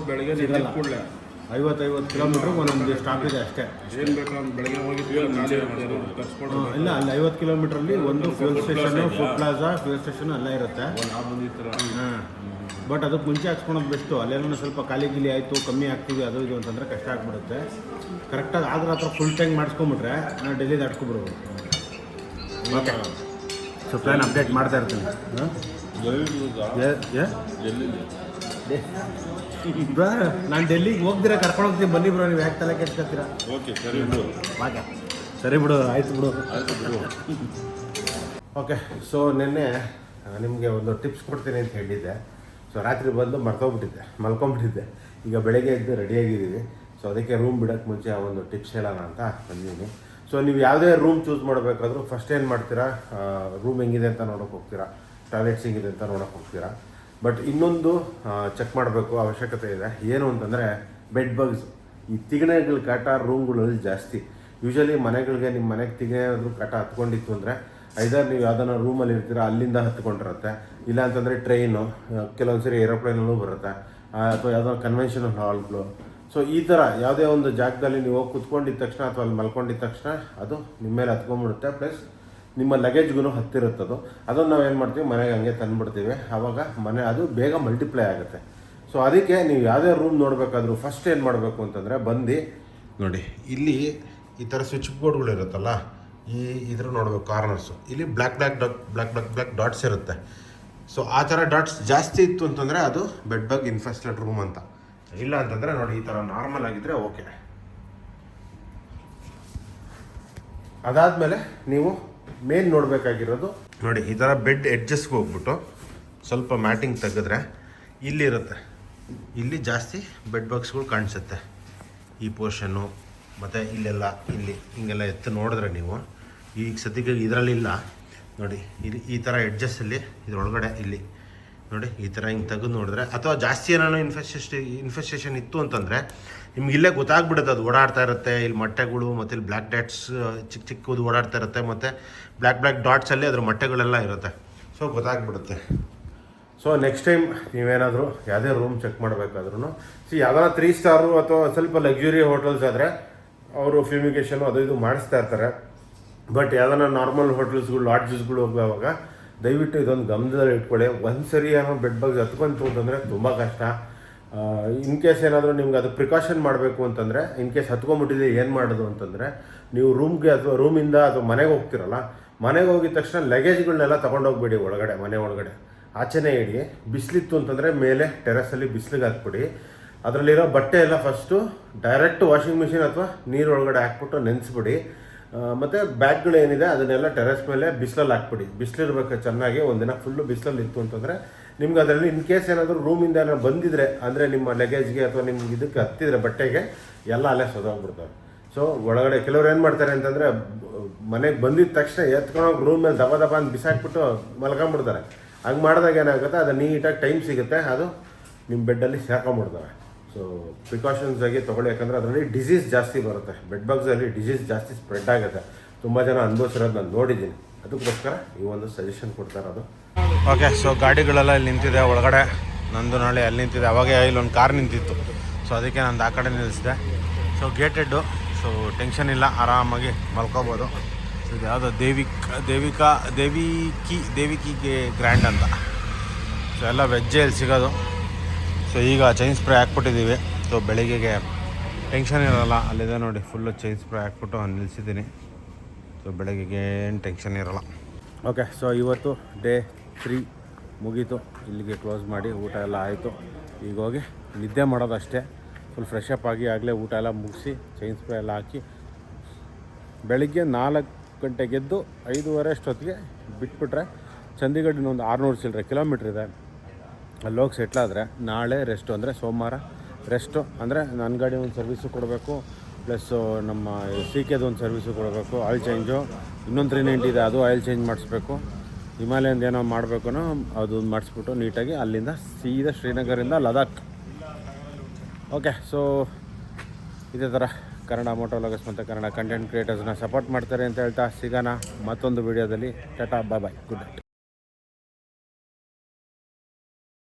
ಬೆಳಗ್ಗೆ ಸಿಗಲ್ಲ. 50 ಕಿಲೋಮೀಟ್ರಿಗೆ ಒಂದೊಂದು ಸ್ಟಾಪ್ ಇದೆ ಅಷ್ಟೇ. ಇಲ್ಲ ಅಲ್ಲಿ 50 ಕಿಲೋಮೀಟ್ರಲ್ಲಿ ಒಂದು fuel station, food plaza, fuel station ಎಲ್ಲ ಇರುತ್ತೆ. ಹಾಂ, ಬಟ್ ಅದಕ್ಕೆ ಮುಂಚೆ ಹಾಕ್ಸ್ಕೊಳೋದು ಬೆಸ್ಟು. ಅಲ್ಲೇನೋ ಸ್ವಲ್ಪ ಖಾಲಿ ಗಿಲಿ ಆಯಿತು, ಕಮ್ಮಿ ಆಗ್ತೀವಿ ಅದು ಇದು ಅಂತಂದರೆ ಕಷ್ಟ ಆಗಿಬಿಡುತ್ತೆ. ಕರೆಕ್ಟಾಗಿ ಆದ್ರೆ ಹತ್ರ ಫುಲ್ ಟ್ಯಾಂಕ್ ಮಾಡಿಸ್ಕೊಂಬಿಟ್ರೆ ನಾವು ಡೆಲ್ಲಿ ದಾಟ್ಕೊಬಿಡ್ಬೋದು. ಓಕೆ. ಸೊ ಪ್ಲ್ಯಾನ್ ಅಪ್ಡೇಟ್ ಮಾಡ್ತಾ ಇರ್ತೀನಿ. ನಾನು ಡೆಲ್ಲಿಗೆ ಹೋಗ್ದಿರ ಕರ್ಕೊಂಡು ಹೋಗ್ತೀನಿ, ಬನ್ನಿ ಬ್ರೋ, ನೀವು ಯಾಕೆ ತಲೆ ಕೆಡ್ಸ್ಕೊತೀರಾ? ಓಕೆ ಸರಿ ಬಿಡು. ಸರಿ ಬಿಡು, ಆಯ್ತು ಬಿಡು. ಓಕೆ, ಸೊ ನಿನ್ನೆ ನಿಮಗೆ ಒಂದು ಟಿಪ್ಸ್ ಕೊಡ್ತೀನಿ ಅಂತ ಹೇಳಿದ್ದೆ. ಸೊ ರಾತ್ರಿ ಬಂದು ಮಲ್ಕೊಂಬಿಟ್ಟಿದ್ದೆ. ಈಗ ಬೆಳಗ್ಗೆ ಎದ್ದು ರೆಡಿಯಾಗಿದ್ದೀವಿ. ಸೊ ಅದಕ್ಕೆ ರೂಮ್ ಬಿಡೋಕ್ಕೆ ಮುಂಚೆ ಆ ಒಂದು ಟಿಪ್ಸ್ ಹೇಳೋಣ ಅಂತ ಬಂದಿದ್ದೀನಿ. ಸೊ ನೀವು ಯಾವುದೇ ರೂಮ್ ಚೂಸ್ ಮಾಡಬೇಕಾದ್ರೂ ಫಸ್ಟ್ ಏನು ಮಾಡ್ತೀರಾ, ರೂಮ್ ಹೆಂಗಿದೆ ಅಂತ ನೋಡೋಕೆ ಹೋಗ್ತೀರಾ, ಟಾಯ್ಲೆಟ್ಸ್ ಹೆಂಗಿದೆ ಅಂತ ನೋಡೋಕೆ ಹೋಗ್ತೀರಾ. ಬಟ್ ಇನ್ನೊಂದು ಚೆಕ್ ಮಾಡಬೇಕು ಅವಶ್ಯಕತೆ ಇದೆ. ಏನು ಅಂತಂದರೆ ಬೆಡ್ ಬಗ್ಸ್. ಈ ತಿಗಣೆಗಳ ಕಾಟ ರೂಮ್ಗಳಲ್ಲಿ ಜಾಸ್ತಿ. ಯೂಶಲಿ ಮನೆಗಳಿಗೆ, ನಿಮ್ಮ ಮನೆಗೆ ತಿಗಣೆ ಏನಾದರೂ ಕಾಟ ಹತ್ಕೊಂಡಿತ್ತು ಅಂದರೆ ಐದರ್ ನೀವು ಯಾವುದನ್ನ ರೂಮಲ್ಲಿ ಇರ್ತೀರಾ ಅಲ್ಲಿಂದ ಹತ್ಕೊಂಡಿರುತ್ತೆ, ಇಲ್ಲ ಅಂತಂದರೆ ಟ್ರೈನು, ಕೆಲವೊಂದು ಸರಿ ಏರೋಪ್ಲೇನಲ್ಲೂ ಬರುತ್ತೆ, ಅಥವಾ ಯಾವುದೋ ಕನ್ವೆನ್ಷನಲ್ ಹಾಲ್ಗಳು. ಸೊ ಈ ಥರ ಯಾವುದೇ ಒಂದು ಜಾಗದಲ್ಲಿ ನೀವು ಹೋಗಿ ಕುತ್ಕೊಂಡಿದ್ದ ತಕ್ಷಣ ಅಥವಾ ಅಲ್ಲಿ ಮಲ್ಕೊಂಡಿದ್ದ ತಕ್ಷಣ ಅದು ನಿಮ್ಮ ಮೇಲೆ ಹತ್ಕೊಂಡ್ಬಿಡುತ್ತೆ. ಪ್ಲಸ್ ನಿಮ್ಮ ಲಗೇಜ್ಗೂ ಹತ್ತಿರುತ್ತದು. ಅದನ್ನು ನಾವು ಏನು ಮಾಡ್ತೀವಿ, ಮನೆಗೆ ಹಂಗೆ ತಂದುಬಿಡ್ತೀವಿ. ಆವಾಗ ಮನೆ ಅದು ಬೇಗ ಮಲ್ಟಿಪ್ಲೈ ಆಗುತ್ತೆ. ಸೊ ಅದಕ್ಕೆ ನೀವು ಯಾವುದೇ ರೂಮ್ ನೋಡಬೇಕಾದ್ರೂ ಫಸ್ಟ್ ಏನು ಮಾಡಬೇಕು ಅಂತಂದರೆ ಬಂದು ನೋಡಿ, ಇಲ್ಲಿ ಈ ಥರ ಸ್ವಿಚ್ ಬೋರ್ಡ್ಗಳಿರುತ್ತಲ್ಲ, ಇದ್ರ ನೋಡಬೇಕು ಕಾರ್ನರ್ಸು. ಇಲ್ಲಿ ಬ್ಲ್ಯಾಕ್ ಡಾಟ್ಸ್ ಇರುತ್ತೆ. ಸೊ ಆ ಥರ ಡಾಟ್ಸ್ ಜಾಸ್ತಿ ಇತ್ತು ಅಂತಂದರೆ ಅದು ಬೆಡ್ ಬಗ್ ಇನ್ಫೆಸ್ಟೆಡ್ ರೂಮ್ ಅಂತ. ಇಲ್ಲ ಅಂತಂದರೆ ನೋಡಿ, ಈ ಥರ ನಾರ್ಮಲ್ ಆಗಿದ್ದರೆ ಓಕೆ. ಅದಾದಮೇಲೆ ನೀವು ಮೇನ್ ನೋಡಬೇಕಾಗಿರೋದು ನೋಡಿ, ಈ ಥರ ಬೆಡ್ ಎಡ್ಜಸ್ಗೆ ಹೋಗ್ಬಿಟ್ಟು ಸ್ವಲ್ಪ ಮ್ಯಾಟಿಂಗ್ ತೆಗೆದ್ರೆ ಇಲ್ಲಿರುತ್ತೆ. ಇಲ್ಲಿ ಜಾಸ್ತಿ ಬೆಡ್ ಬಾಕ್ಸ್ಗಳು ಕಾಣಿಸುತ್ತೆ, ಈ ಪೋರ್ಷನ್ನು ಮತ್ತು ಇಲ್ಲೆಲ್ಲ, ಇಲ್ಲಿ ಹಿಂಗೆಲ್ಲ ಎತ್ತು ನೋಡಿದ್ರೆ ನೀವು ಈಗ ಸದ್ಯಕ್ಕೆ ಇದರಲ್ಲಿಲ್ಲ ನೋಡಿ. ಇಲ್ಲಿ ಈ ಥರ ಎಡ್ಜಸ್ಸಲ್ಲಿ ಇದರೊಳಗಡೆ ಇಲ್ಲಿ ನೋಡಿ, ಈ ಥರ ಹಿಂಗೆ ತೆಗೆದು ನೋಡಿದ್ರೆ, ಅಥವಾ ಜಾಸ್ತಿ ಏನಾರು ಇನ್ಫೆಸ್ಟೇಷನ್ ಇತ್ತು ಅಂತಂದರೆ ನಿಮ್ಗೆ ಇಲ್ಲೇ ಗೊತ್ತಾಗ್ಬಿಡುತ್ತೆ. ಅದು ಓಡಾಡ್ತಾ ಇರುತ್ತೆ, ಇಲ್ಲಿ ಮೊಟ್ಟೆಗಳು ಮತ್ತು ಇಲ್ಲಿ ಬ್ಲ್ಯಾಕ್ ಡಾಟ್ಸ್ ಚಿಕ್ಕದು ಓಡಾಡ್ತಾ ಇರುತ್ತೆ, ಮತ್ತು ಬ್ಲ್ಯಾಕ್ ಡಾಟ್ಸಲ್ಲಿ ಅದ್ರ ಮೊಟ್ಟೆಗಳೆಲ್ಲ ಇರುತ್ತೆ. ಸೊ ಗೊತ್ತಾಗ್ಬಿಡುತ್ತೆ. ಸೊ ನೆಕ್ಸ್ಟ್ ಟೈಮ್ ನೀವೇನಾದರೂ ಯಾವುದೇ ರೂಮ್ ಚೆಕ್ ಮಾಡಬೇಕಾದ್ರೂ ಯಾವ್ದಾರ 3 ಸ್ಟಾರು ಅಥವಾ ಸ್ವಲ್ಪ ಲಕ್ಸುರಿ ಹೋಟೆಲ್ಸ್ ಆದರೆ ಅವರು ಫ್ಯೂಮಿಗೇಷನು ಅದು ಇದು ಮಾಡಿಸ್ತಾ ಇರ್ತಾರೆ. ಬಟ್ ಯಾವ್ದಾರ ನಾರ್ಮಲ್ ಹೋಟೆಲ್ಸ್ಗಳು, ಲಾಡ್ಜಸ್ಗಳು ಹೋಗುವಾಗ ದಯವಿಟ್ಟು ಇದೊಂದು ಗಮನದಲ್ಲಿ ಇಟ್ಕೊಳ್ಳಿ. ಒಂದು ಸರಿ ಏನೋ ಬೆಡ್ ಬಗ್ಸ್ ಹತ್ಕೊಂತು ಅಂತಂದರೆ ತುಂಬ ಕಷ್ಟ. ಇನ್ ಕೇಸ್ ಏನಾದರೂ ನಿಮ್ಗೆ ಅದು ಪ್ರಿಕಾಷನ್ ಮಾಡಬೇಕು ಅಂತಂದರೆ, ಇನ್ ಕೇಸ್ ಹತ್ಕೊಂಡ್ಬಿಟ್ಟಿದೆ ಏನು ಮಾಡೋದು ಅಂತಂದರೆ, ನೀವು ರೂಮ್ಗೆ ಅಥವಾ ರೂಮಿಂದ ಅಥವಾ ಮನೆಗೆ ಹೋಗ್ತಿರಲ್ಲ, ಮನೆಗೆ ಹೋಗಿದ ತಕ್ಷಣ ಲಗೇಜ್ಗಳನ್ನೆಲ್ಲ ತೊಗೊಂಡೋಗ್ಬೇಡಿ ಒಳಗಡೆ, ಮನೆ ಒಳಗಡೆ ಆಚೆನೇ ಇಡಿ. ಬಿಸಿಲಿತ್ತು ಅಂತಂದರೆ ಮೇಲೆ ಟೆರೆಸಲ್ಲಿ ಬಿಸಿಲಿಗೆ ಹಾಕ್ಬಿಡಿ. ಅದರಲ್ಲಿರೋ ಬಟ್ಟೆ ಎಲ್ಲ ಫಸ್ಟು ಡೈರೆಕ್ಟ್ ವಾಷಿಂಗ್ ಮಿಷಿನ್ ಅಥವಾ ನೀರೊಳಗಡೆ ಹಾಕ್ಬಿಟ್ಟು ನೆನೆಸ್ಬಿಡಿ. ಮತ್ತು ಬ್ಯಾಗ್ಗಳು ಏನಿದೆ ಅದನ್ನೆಲ್ಲ ಟೆರೆಸ್ ಮೇಲೆ ಬಿಸಿಲಲ್ಲಿ ಹಾಕ್ಬಿಡಿ. ಬಿಸಿಲಿರ್ಬೇಕು ಚೆನ್ನಾಗಿ. ಒಂದಿನ ಫುಲ್ಲು ಬಿಸಿಲಲ್ಲಿ ಇತ್ತು ಅಂತಂದರೆ ನಿಮ್ಗೆ ಅದರಲ್ಲಿ ಇನ್ ಕೇಸ್ ಏನಾದರೂ ರೂಮಿಂದ ಏನಾದ್ರು ಬಂದಿದ್ರೆ, ಅಂದರೆ ನಿಮ್ಮ ಲಗೇಜ್ಗೆ ಅಥವಾ ನಿಮ್ಗೆ ಇದಕ್ಕೆ ಹತ್ತಿದ್ರೆ ಬಟ್ಟೆಗೆ ಎಲ್ಲ ಅಲ್ಲೇ ಸೊದೋಗ್ಬಿಡ್ತವೆ. ಸೊ ಒಳಗಡೆ ಕೆಲವ್ರು ಏನು ಮಾಡ್ತಾರೆ ಅಂತಂದರೆ, ಮನೆಗೆ ಬಂದಿದ್ದ ತಕ್ಷಣ ಎತ್ಕೊಂಡೋಗಿ ರೂಮ್ ಮೇಲೆ ದಬ ಅಂತ ಬಿಸಾಕ್ಬಿಟ್ಟು ಮಲ್ಕೊಂಬಿಡ್ತಾರೆ. ಹಂಗೆ ಮಾಡಿದಾಗ ಏನಾಗುತ್ತೆ, ಅದು ನೀಟಾಗಿ ಟೈಮ್ ಸಿಗುತ್ತೆ, ಅದು ನಿಮ್ಮ ಬೆಡ್ಡಲ್ಲಿ ಸೇರ್ಕೊಂಬಿಡ್ತವೆ. ಸೊ ಪ್ರಿಕಾಷನ್ಸ್ ಆಗಿ ತೊಗೊಳ್ಳಿ. ಯಾಕಂದರೆ ಅದರಲ್ಲಿ ಡಿಸೀಸ್ ಜಾಸ್ತಿ ಬರುತ್ತೆ. ಬೆಡ್ ಬಗ್ಸಲ್ಲಿ ಡಿಸೀಸ್ ಜಾಸ್ತಿ ಸ್ಪ್ರೆಡ್ ಆಗುತ್ತೆ. ತುಂಬ ಜನ ಅನುಭವಿಸಿರೋದು ನಾನು ನೋಡಿದ್ದೀನಿ. ಅದಕ್ಕೋಸ್ಕರ ಈ ಒಂದು ಸಜೆಷನ್ ಕೊಡ್ತಾ ಇರೋದು. ಓಕೆ, ಸೊ ಗಾಡಿಗಳೆಲ್ಲ ಇಲ್ಲಿ ನಿಂತಿದೆ ಒಳಗಡೆ. ನಂದು ನಾಳೆ ಅಲ್ಲಿ ನಿಂತಿದೆ. ಅವಾಗೇ ಇಲ್ಲೊಂದು ಕಾರ್ ನಿಂತಿತ್ತು. ಸೊ ಅದಕ್ಕೆ ನಾನು ಆ ಕಡೆ ನಿಲ್ಲಿಸಿದೆ. ಸೊ ಗೇಟೆಡ್ಡು. ಸೊ ಟೆನ್ಷನ್ ಇಲ್ಲ, ಆರಾಮಾಗಿ ಮಲ್ಕೋಬೋದು. ಸೊ ಇದು ಯಾವುದೋ ದೇವಿಕಿಗೆ ಗ್ರ್ಯಾಂಡ್ ಅಂತ. ಸೊ ಎಲ್ಲ ವೆಜ್ಜೇ ಇಲ್ಲಿ ಸಿಗೋದು. ಸೊ ಈಗ ಚೈನ್ ಸ್ಪ್ರೇ ಹಾಕ್ಬಿಟ್ಟಿದ್ದೀವಿ. ಸೊ ಬೆಳಿಗ್ಗೆಗೆ ಟೆನ್ಷನ್ ಇರೋಲ್ಲ. ಅಲ್ಲಿದೆ ನೋಡಿ, ಫುಲ್ಲು ಚೈನ್ ಸ್ಪ್ರೇ ಹಾಕ್ಬಿಟ್ಟು ನಿಲ್ಲಿಸಿದ್ದೀನಿ. ಸೊ ಬೆಳಗ್ಗೆಗೆ ಏನು ಟೆನ್ಷನ್ ಇರೋಲ್ಲ. ಓಕೆ, ಸೊ ಇವತ್ತು ಡೇ 3 ಮುಗೀತು. ಇಲ್ಲಿಗೆ ಕ್ಲೋಸ್ ಮಾಡಿ ಊಟ ಎಲ್ಲ ಆಯಿತು. ಈಗ ಹೋಗಿ ನಿದ್ದೆ ಮಾಡೋದಷ್ಟೇ. ಫುಲ್ ಫ್ರೆಶ್ ಅಪ್ ಆಗಿ ಆಗಲೇ ಊಟ ಎಲ್ಲ ಮುಗಿಸಿ ಚೈನ್ ಸ್ಪ್ರೇ ಎಲ್ಲ ಹಾಕಿ ಬೆಳಿಗ್ಗೆ 4 ಗಂಟೆಗೆದ್ದು 5:30 ಅಷ್ಟೊತ್ತಿಗೆ ಬಿಟ್ಬಿಟ್ರೆ ಚಂಡೀಗಢ ಇನ್ನೊಂದು 600 ಚಿಲ್ಲರೆ ಕಿಲೋಮೀಟ್ರ್ ಇದೆ. ಅಲ್ಲಿ ಹೋಗಿ ಸೆಟ್ಲಾದರೆ ನಾಳೆ ರೆಸ್ಟು. ಅಂದರೆ ಸೋಮವಾರ ರೆಸ್ಟು. ಅಂದರೆ ನನ್ನ ಗಾಡಿ ಒಂದು ಸರ್ವಿಸು ಕೊಡಬೇಕು, ಪ್ಲಸ್ಸು ನಮ್ಮ CKದು ಒಂದು ಸರ್ವಿಸು ಕೊಡಬೇಕು, ಆಯಿಲ್ ಚೇಂಜು. ಇನ್ನೊಂದು 390 ಇದೆ, ಅದು ಆಯಿಲ್ ಚೇಂಜ್ ಮಾಡಿಸ್ಬೇಕು. ಹಿಮಾಲಯಂದು ಏನೋ ಮಾಡಬೇಕು, ಅದು ಮಾಡಿಸ್ಬಿಟ್ಟು ನೀಟಾಗಿ ಅಲ್ಲಿಂದ ಸೀದಾ ಶ್ರೀನಗರಿಂದ ಲದಾಖ್. ಓಕೆ, ಸೊ ಇದೇ ಥರ ಕನ್ನಡ ಮೋಟೋ ವ್ಲಾಗರ್ಸ್ ಮತ್ತು ಕನ್ನಡ ಕಂಟೆಂಟ್ ಕ್ರಿಯೇಟರ್ಸ್ನ ಸಪೋರ್ಟ್ ಮಾಡ್ತಾರೆ ಅಂತ ಹೇಳ್ತಾ ಸಿಗೋಣ ಮತ್ತೊಂದು ವೀಡಿಯೋದಲ್ಲಿ. ಟಾಟಾ, ಬಾಯ್ ಬಾಯ್, ಗುಡ್ ನೈಟ್.